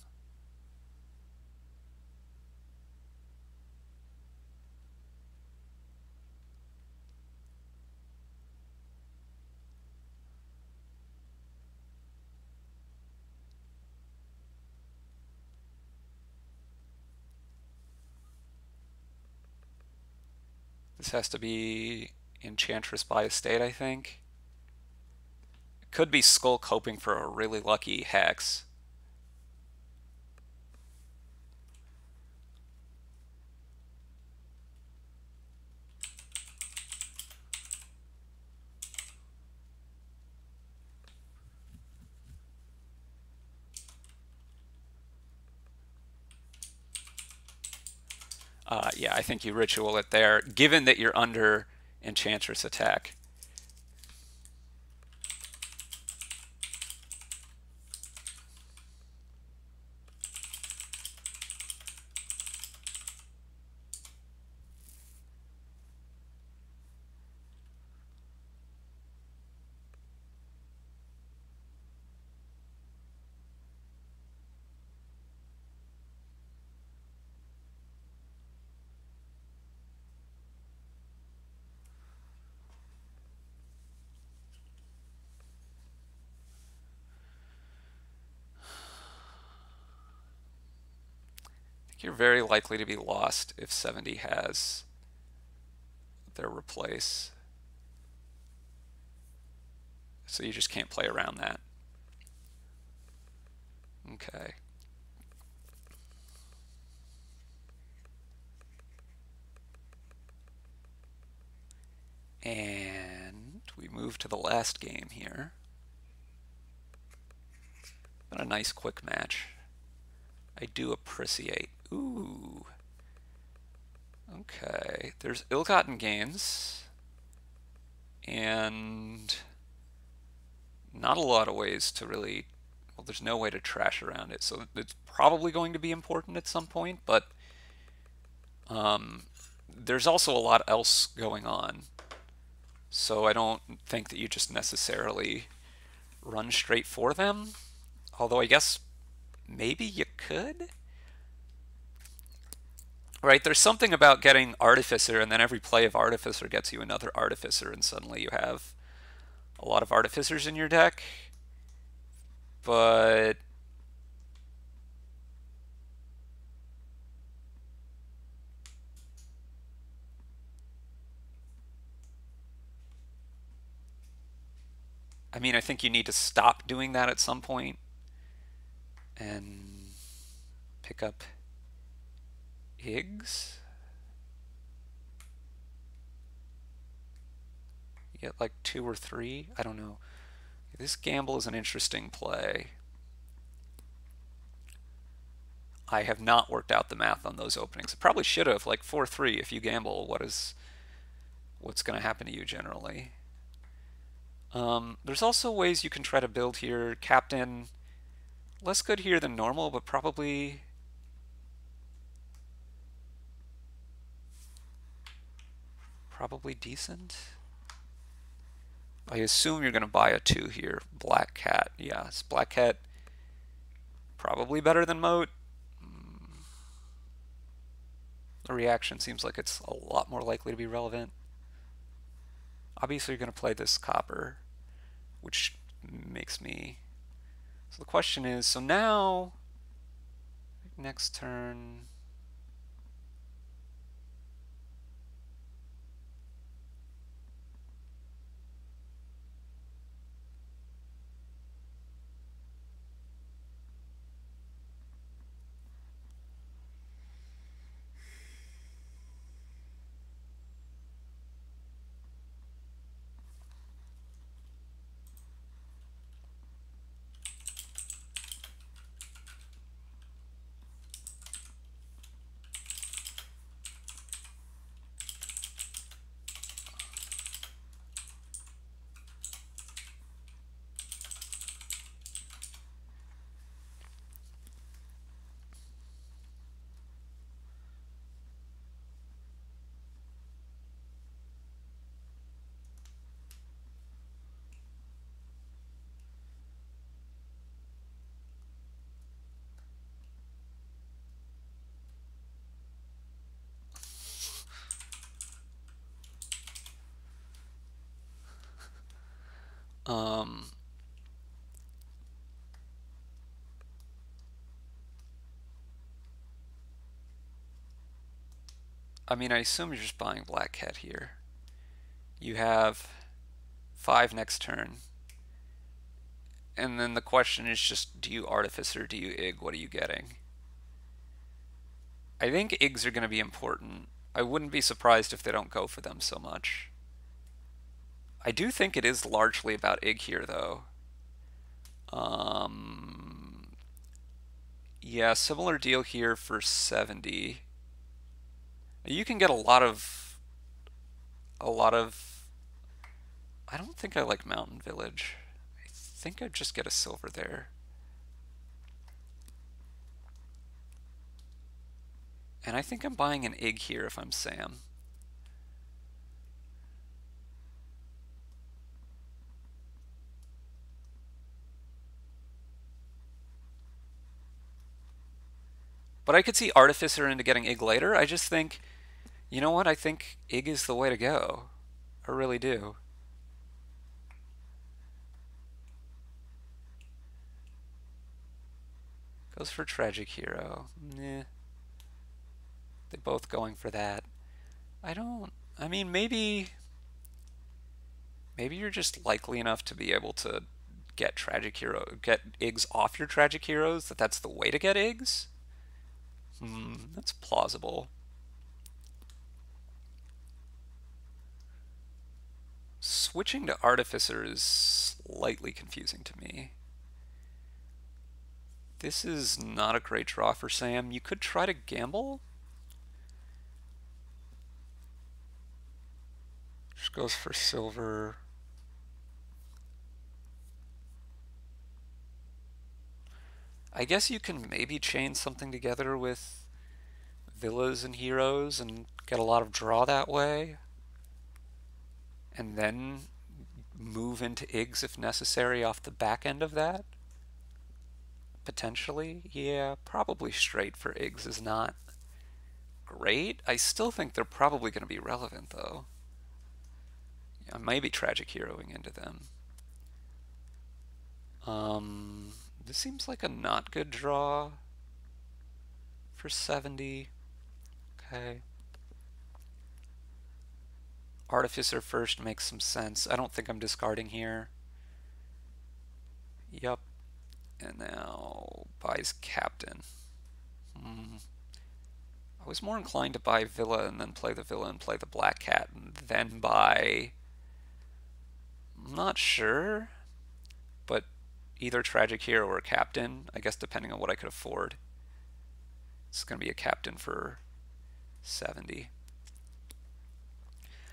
This has to be Enchantress by estate, I think. It could be Skulk hoping for a really lucky hex. Yeah, I think you ritual it there, given that you're under Enchantress attack. You're very likely to be lost if 70 has their replace. So you just can't play around that. Okay. And we move to the last game here. Been a nice quick match. I do appreciate. Ooh. Okay. There's ill-gotten gains. And not a lot of ways to really well, there's no way to trash around it, so it's probably going to be important at some point, but there's also a lot else going on. So I don't think that you just necessarily run straight for them. Although I guess maybe you could. Right, there's something about getting Artificer, and then every play of Artificer gets you another Artificer, and suddenly you have a lot of Artificers in your deck. But I mean, I think you need to stop doing that at some point and pick up Iggs. You get like 2 or 3. I don't know. This gamble is an interesting play. I have not worked out the math on those openings. I probably should have. Like 4-3, if you gamble, what's going to happen to you generally? There's also ways you can try to build here. Captain, less good here than normal, but probably decent. I assume you're going to buy a 2 here. Black Cat, yes. Black Cat, probably better than Moat. The reaction seems like it's a lot more likely to be relevant. Obviously, you're going to play this copper, which makes me... So the question is, so now, next turn... I mean, I assume you're just buying Black Cat here. You have 5 next turn. And then the question is just, do you Artificer, do you Ig, what are you getting? I think Iggs are going to be important. I wouldn't be surprised if they don't go for them so much. I do think it is largely about Ig here, though. Yeah, similar deal here for 70. You can get a lot of... I don't think I like Mountain Village. I think I'd just get a silver there. And I think I'm buying an Ig here if I'm Sam. But I could see Artificer into getting Ig later. I just think, you know what? I think Ig is the way to go. I really do. Goes for Tragic Hero. Nah. They're both going for that. I mean, maybe you're just likely enough to be able to get get Iggs off your Tragic Heroes, that's the way to get Iggs? That's plausible. Switching to Artificer is slightly confusing to me. This is not a great draw for Sam. You could try to gamble. Just goes for silver. I guess you can maybe chain something together with villas and heroes and get a lot of draw that way. And then move into Iggs if necessary off the back end of that. Potentially. Yeah, probably straight for Iggs is not great. I still think they're probably going to be relevant though. I might be tragic heroing into them. This seems like a not good draw for 70. Okay. Artificer first makes some sense. I don't think I'm discarding here. Yup. And now buys Captain. I was more inclined to buy Villa and then play the Villa and play the Black Cat and then buy... I'm not sure, but either Tragic Hero or Captain, I guess depending on what I could afford. It's going to be a Captain for 70.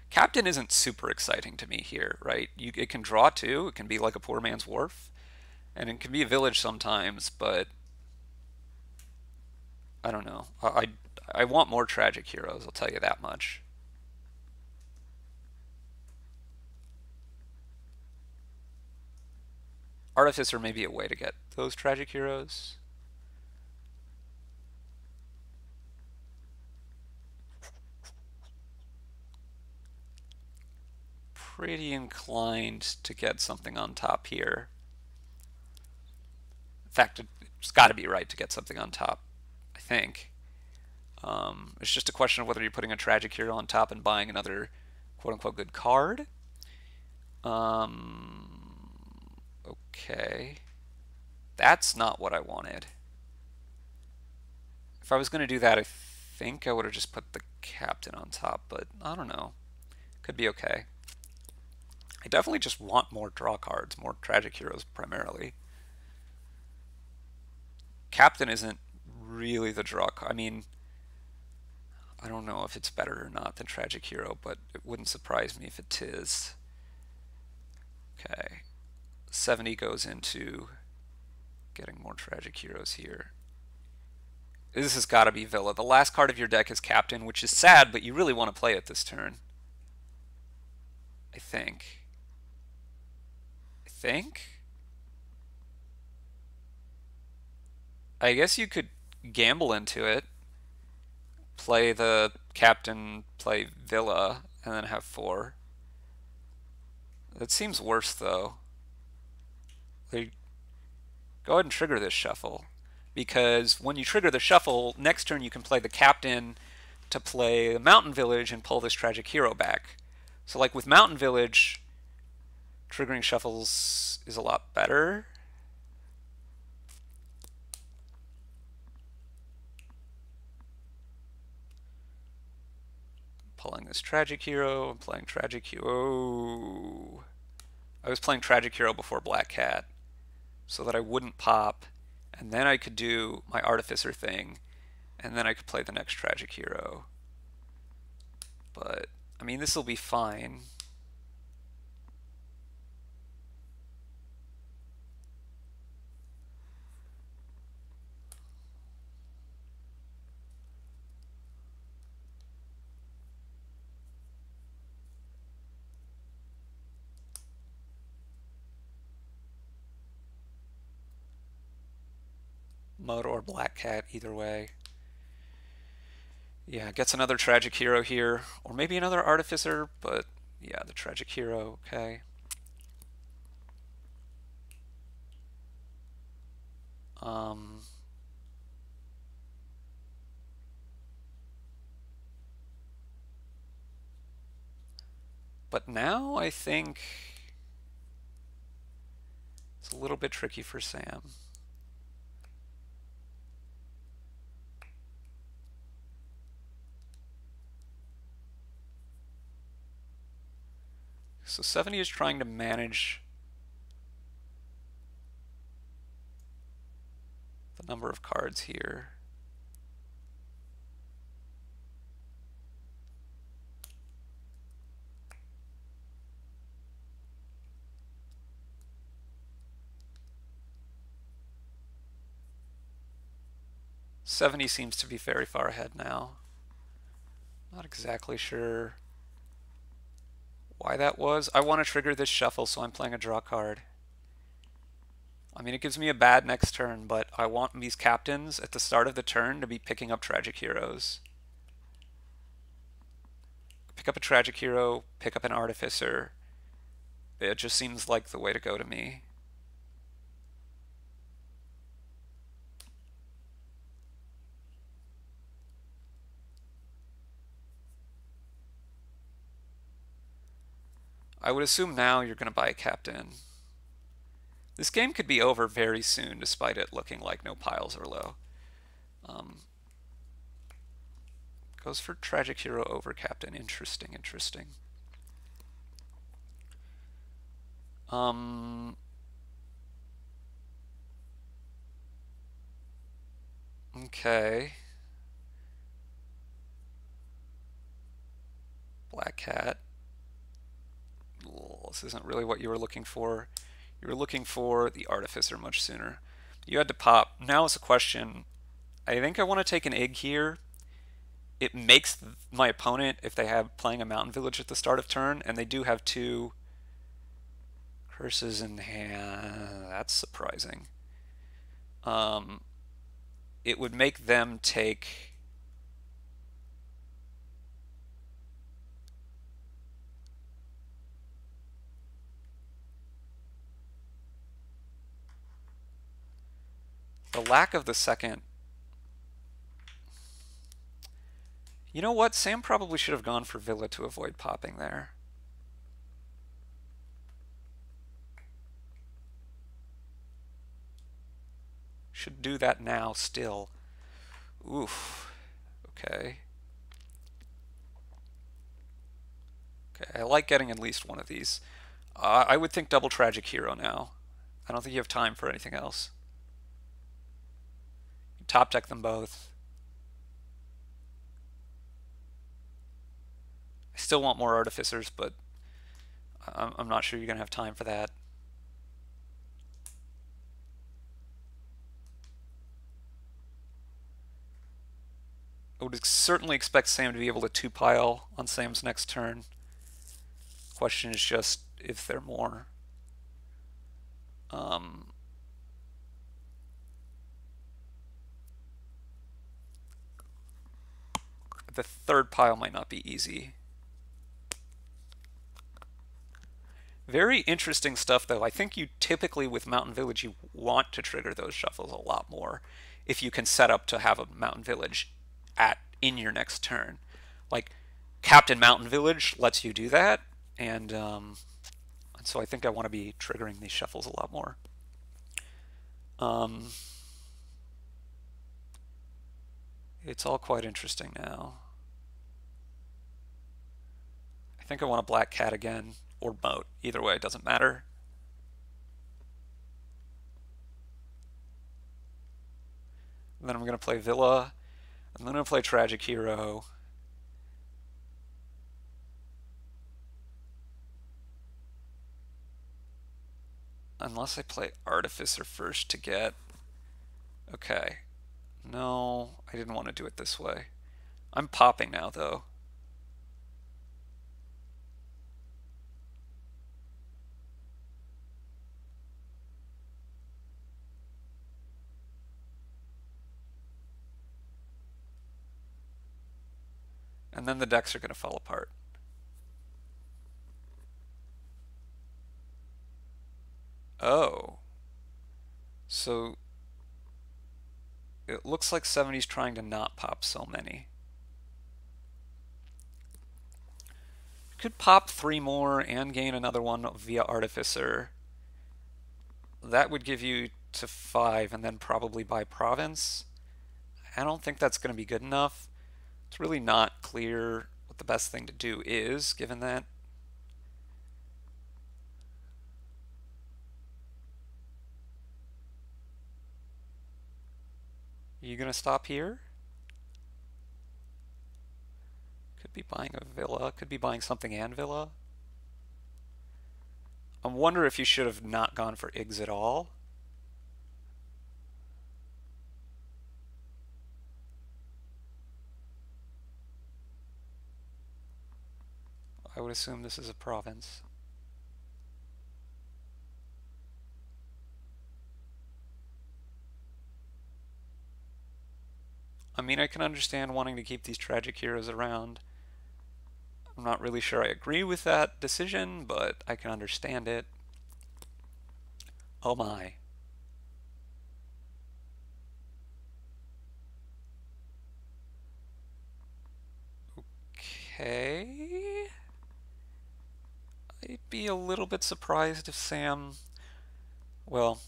Captain isn't super exciting to me here, right? It can draw too. It can be like a poor man's wharf. And it can be a village sometimes, but I don't know. I want more tragic heroes, I'll tell you that much. Artificer may be a way to get those tragic heroes. Pretty inclined to get something on top here. In fact, it's got to be right to get something on top, I think. It's just a question of whether you're putting a tragic hero on top and buying another quote-unquote good card. Okay. That's not what I wanted. If I was going to do that, I think I would have just put the Captain on top, but I don't know. Could be okay. I definitely just want more draw cards, more tragic heroes primarily. Captain isn't really the draw card. I mean, I don't know if it's better or not than tragic hero, but it wouldn't surprise me if it is. Okay. 70 goes into getting more tragic heroes here. This has got to be Villa. The last card of your deck is Captain, which is sad, but you really want to play it this turn. I think. I guess you could gamble into it. Play the Captain, play Villa, and then have 4. That seems worse, though. Go ahead and trigger this shuffle. Because when you trigger the shuffle, next turn you can play the Captain to play the Mountain Village and pull this tragic hero back. So like with Mountain Village, triggering shuffles is a lot better. Pulling this tragic hero, I'm playing tragic hero. I was playing tragic hero before Black Cat so that I wouldn't pop, and then I could do my Artificer thing, and then I could play the next tragic hero. But, I mean, this will be fine. Mud or Black Cat, either way. Yeah, gets another tragic hero here, or maybe another Artificer, but yeah, the tragic hero, okay. But now I think it's a little bit tricky for Sam. So 70 is trying to manage the number of cards here. 70 seems to be very far ahead now. Not exactly sure why that was. I want to trigger this shuffle, so I'm playing a draw card. I mean, it gives me a bad next turn, but I want these captains at the start of the turn to be picking up tragic heroes. Pick up a tragic hero, pick up an artificer. It just seems like the way to go to me. I would assume now you're going to buy a captain. This game could be over very soon, despite it looking like no piles are low. Goes for tragic hero over captain. Interesting, interesting. Okay. Black cat. This isn't really what you were looking for. You were looking for the artificer much sooner. You had to pop. Now it's a question. I think I want to take an egg here. It makes my opponent, if they have playing a mountain village at the start of turn, and they do have 2 curses in hand. That's surprising. It would make them take the lack of the second. You know what? Sam probably should have gone for Villa to avoid popping there. Should do that now still. Oof. Okay. Okay, I like getting at least one of these. I would think double tragic hero now. I don't think you have time for anything else. You top deck them both. I still want more artificers, but I'm not sure you're going to have time for that. I would certainly expect Sam to be able to 2-pile on Sam's next turn. Question is just if there are more. The third pile might not be easy. Very interesting stuff, though. I think you typically, with Mountain Village, you want to trigger those shuffles a lot more if you can set up to have a Mountain Village in your next turn. Like, Captain Mountain Village lets you do that, and so I think I want to be triggering these shuffles a lot more. It's all quite interesting now. I think I want a black cat again, or moat. Either way, it doesn't matter. And then I'm going to play Villa, and then I'm going to play Tragic Hero. Unless I play Artificer first to get... Okay. No, I didn't want to do it this way. I'm popping now, though. And then the decks are going to fall apart. Oh. So it looks like 70's trying to not pop so many. You could pop 3 more and gain another one via Artificer. That would give you to 5 and then probably buy Province. I don't think that's going to be good enough. It's really not clear what the best thing to do is, given that. Are you going to stop here? Could be buying a Villa, could be buying something and Villa. I wonder if you should have not gone for Iggs at all. I would assume this is a province. I mean, I can understand wanting to keep these tragic heroes around. I'm not really sure I agree with that decision, but I can understand it. Oh my. Okay. I'd be a little bit surprised if Sam... Well,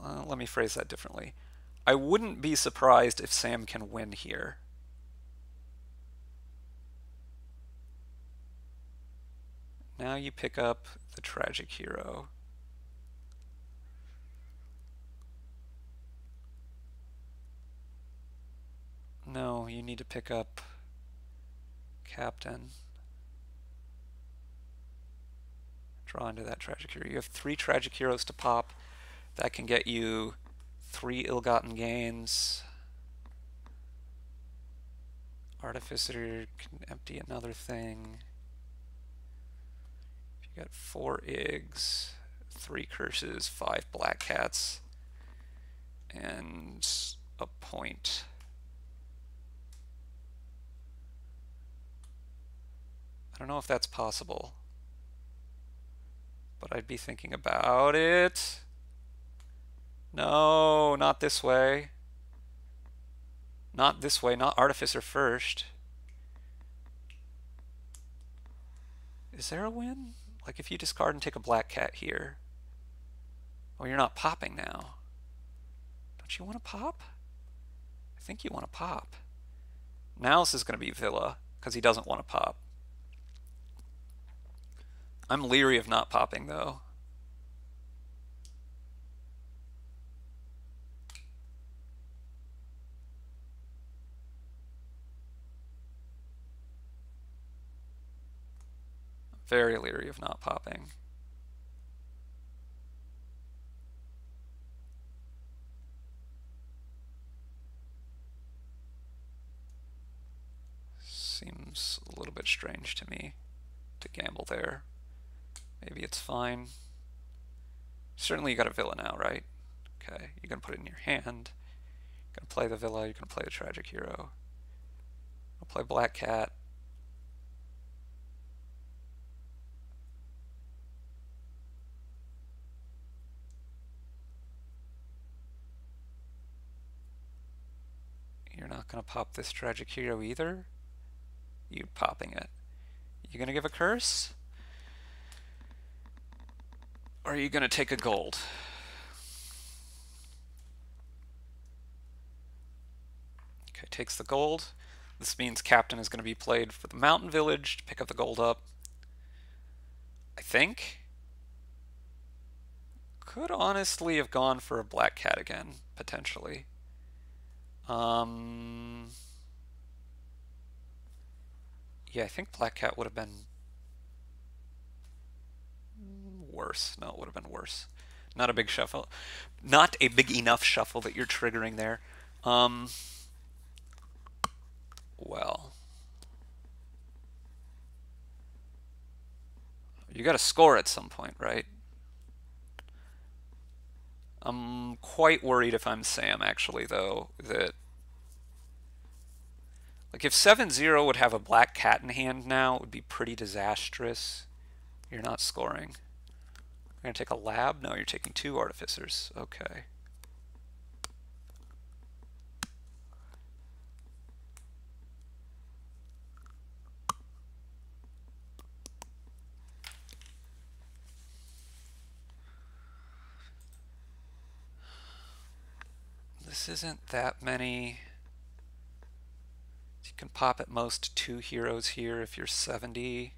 let me phrase that differently. I wouldn't be surprised if Sam can win here. Now you pick up the tragic hero. No, you need to pick up Captain. Draw into that tragic hero. You have 3 tragic heroes to pop. That can get you 3 ill-gotten gains. Artificer can empty another thing. You got 4 Iggs, 3 curses, 5 black cats, and a point. I don't know if that's possible, but I'd be thinking about it. No, not this way. Not this way, not Artificer first. Is there a win? Like if you discard and take a black cat here. Oh, you're not popping now. Don't you want to pop? I think you want to pop. Now this is going to be Villa, because he doesn't want to pop. I'm leery of not popping, though. Very leery of not popping. Seems a little bit strange to me to gamble there. Maybe it's fine. Certainly you got a Villa now, right? Okay, you're going to put it in your hand. You're going to play the Villa, you're going to play the Tragic Hero. I'll play Black Cat. You're not going to pop this Tragic Hero either? You popping it. You going to give a curse? Or are you going to take a gold? Okay, takes the gold. This means Captain is going to be played for the Mountain Village to pick up the gold up. I think. Could honestly have gone for a Black Cat again, potentially. Yeah, I think Black Cat would have been worse. No, it would have been worse. Not a big shuffle. Not a big enough shuffle that you're triggering there. Well. You got to score at some point, right? I'm quite worried if I'm Sam, actually, though, that... Like, if 7-0 would have a Black Cat in hand now, it would be pretty disastrous. You're not scoring. You're going to take a lab? No, you're taking 2 artificers. Okay. This isn't that many. You can pop at most 2 heroes here if you're 70,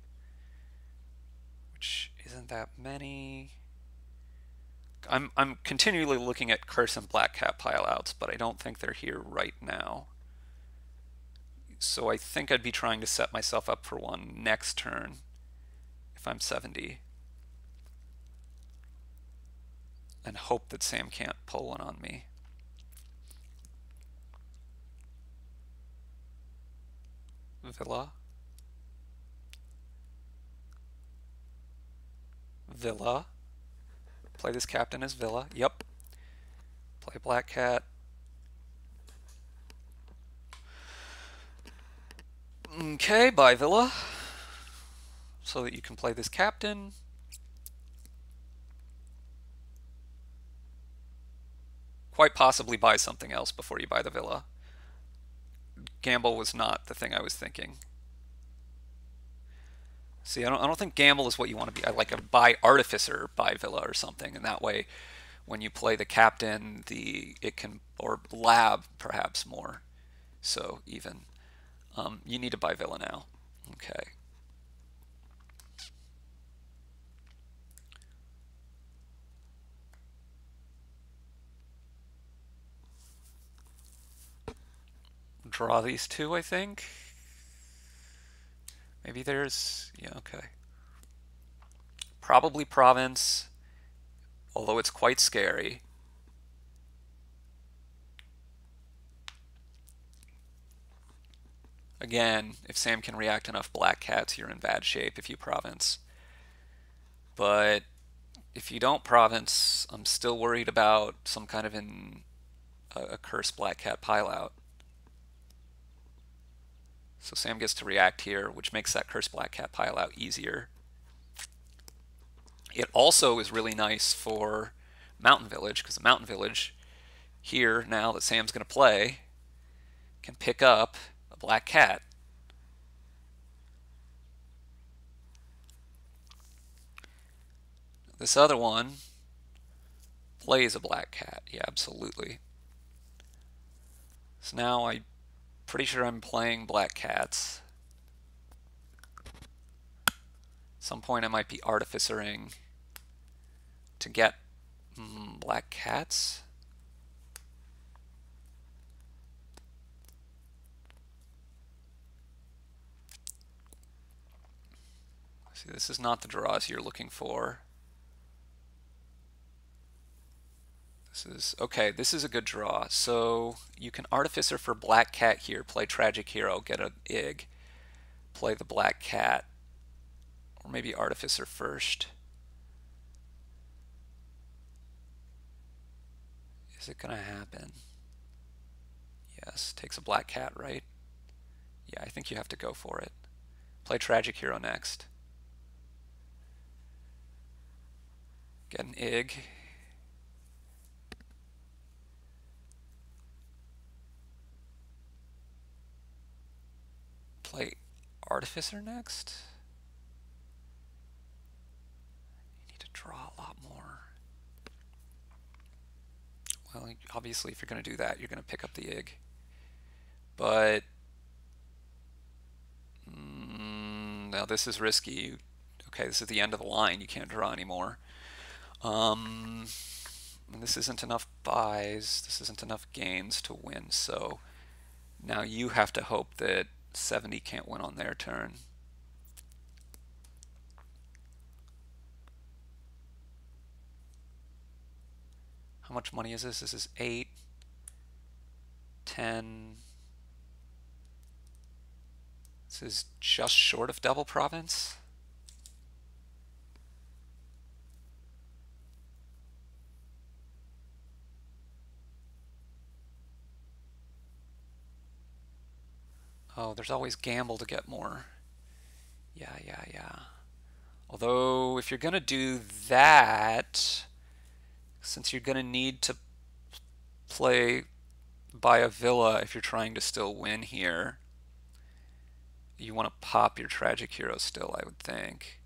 which isn't that many. I'm continually looking at Curse and Black Cat pileouts, but I don't think they're here right now. So I think I'd be trying to set myself up for one next turn if I'm 70. And hope that Sam can't pull one on me. Villa. Villa. Play this captain as Villa. Yep. Play black cat. Okay, buy Villa. So that you can play this captain. Quite possibly buy something else before you buy the Villa. Gamble was not the thing I was thinking. See, I don't think gamble is what you want to be. I like a buy artificer, buy Villa or something, and that way, when you play the captain, it can, or lab perhaps more. So even, you need to buy Villa now. Okay. Draw these two, I think. Maybe there's, yeah, okay. Probably province, although it's quite scary. Again, if Sam can react enough black cats, you're in bad shape if you province. But if you don't province, I'm still worried about some kind of a cursed black cat pileout. So Sam gets to react here, which makes that cursed black cat pileout easier. It also is really nice for Mountain Village, because the Mountain Village here, now that Sam's going to play, can pick up a black cat. This other one plays a black cat. Yeah, absolutely. So now I'm pretty sure I'm playing black cats. At some point I might be artificering to get black cats. See, this is not the draws you're looking for. Okay, this is a good draw. So you can artificer for black cat here, play tragic hero, get an Ig, play the black cat, or maybe artificer first. Is it gonna happen? Yes, takes a black cat, right? Yeah, I think you have to go for it. Play tragic hero next. Get an Ig. Play artificer next. You need to draw a lot more. Well, obviously if you're going to do that, you're going to pick up the Ig. But now this is risky. Okay, this is the end of the line. You can't draw anymore. This isn't enough buys. This isn't enough gains to win. So now you have to hope that 70 can't win on their turn. How much money is this? This is 8, 10. This is just short of double province. Oh, there's always gamble to get more. Yeah. Although, if you're going to do that, since you're going to need to buy a villa if you're trying to still win here, you want to pop your tragic hero still, I would think.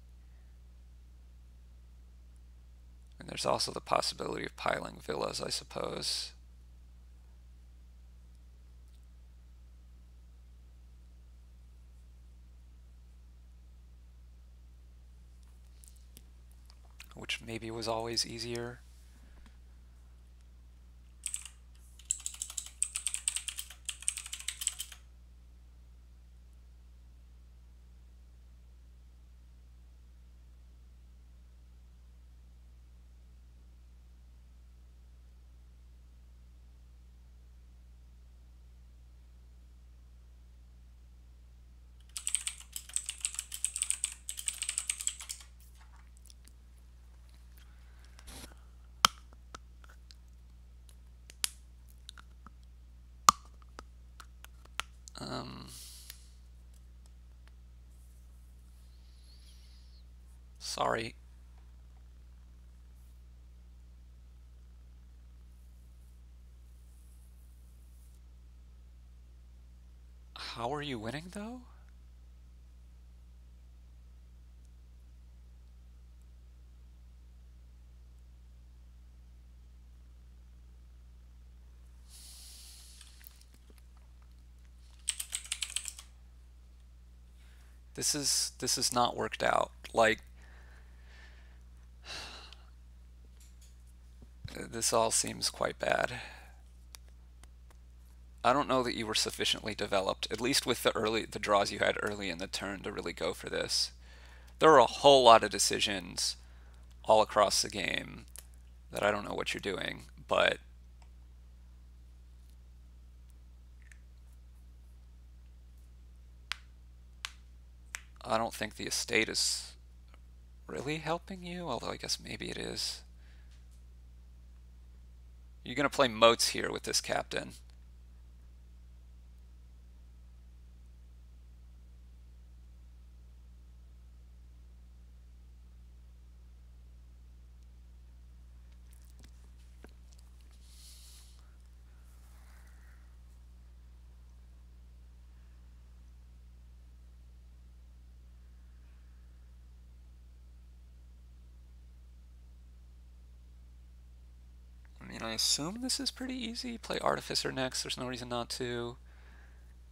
And there's also the possibility of piling villas, I suppose. Which maybe was always easier. Sorry. How are you winning, though? This is not worked out. Like, this all seems quite bad. I don't know that you were sufficiently developed, at least with the draws you had early in the turn, to really go for this. There are a whole lot of decisions all across the game that I don't know what you're doing, but I don't think the estate is really helping you, although I guess maybe it is. You're going to play moats here with this captain. I mean, I assume this is pretty easy. Play Artificer next, there's no reason not to.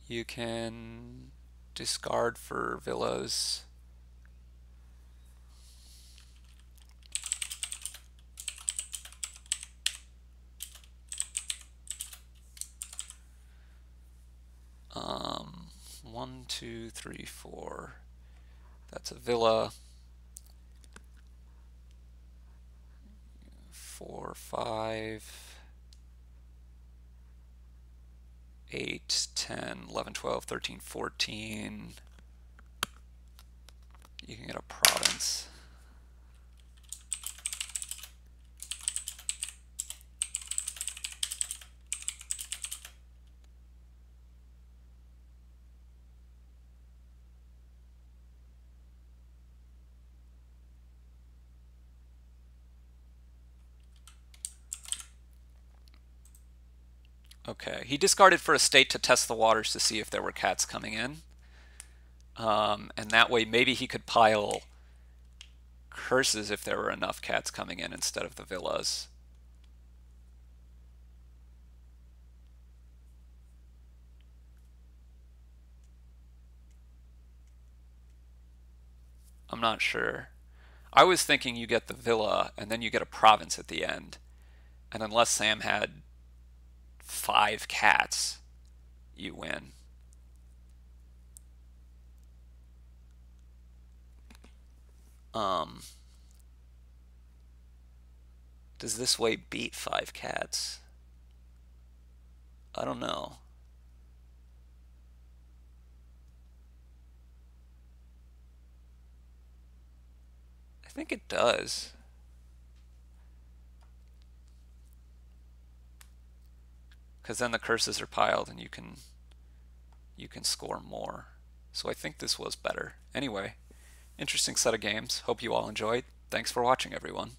You can discard for villas. One, two, three, four. That's a villa. 4, 5, 8, 10, 11, 12, 13, 14. You can get a province. Okay, he discarded for a state to test the waters to see if there were cats coming in. And that way maybe he could pile curses if there were enough cats coming in instead of the villas. I'm not sure. I was thinking you get the villa and then you get a province at the end. And unless Sam had 5 cats, you win. Does this way beat 5 cats? I don't know. I think it does. Because then the curses are piled and you can score more. So I think this was better. Anyway, interesting set of games. Hope you all enjoyed. Thanks for watching, everyone.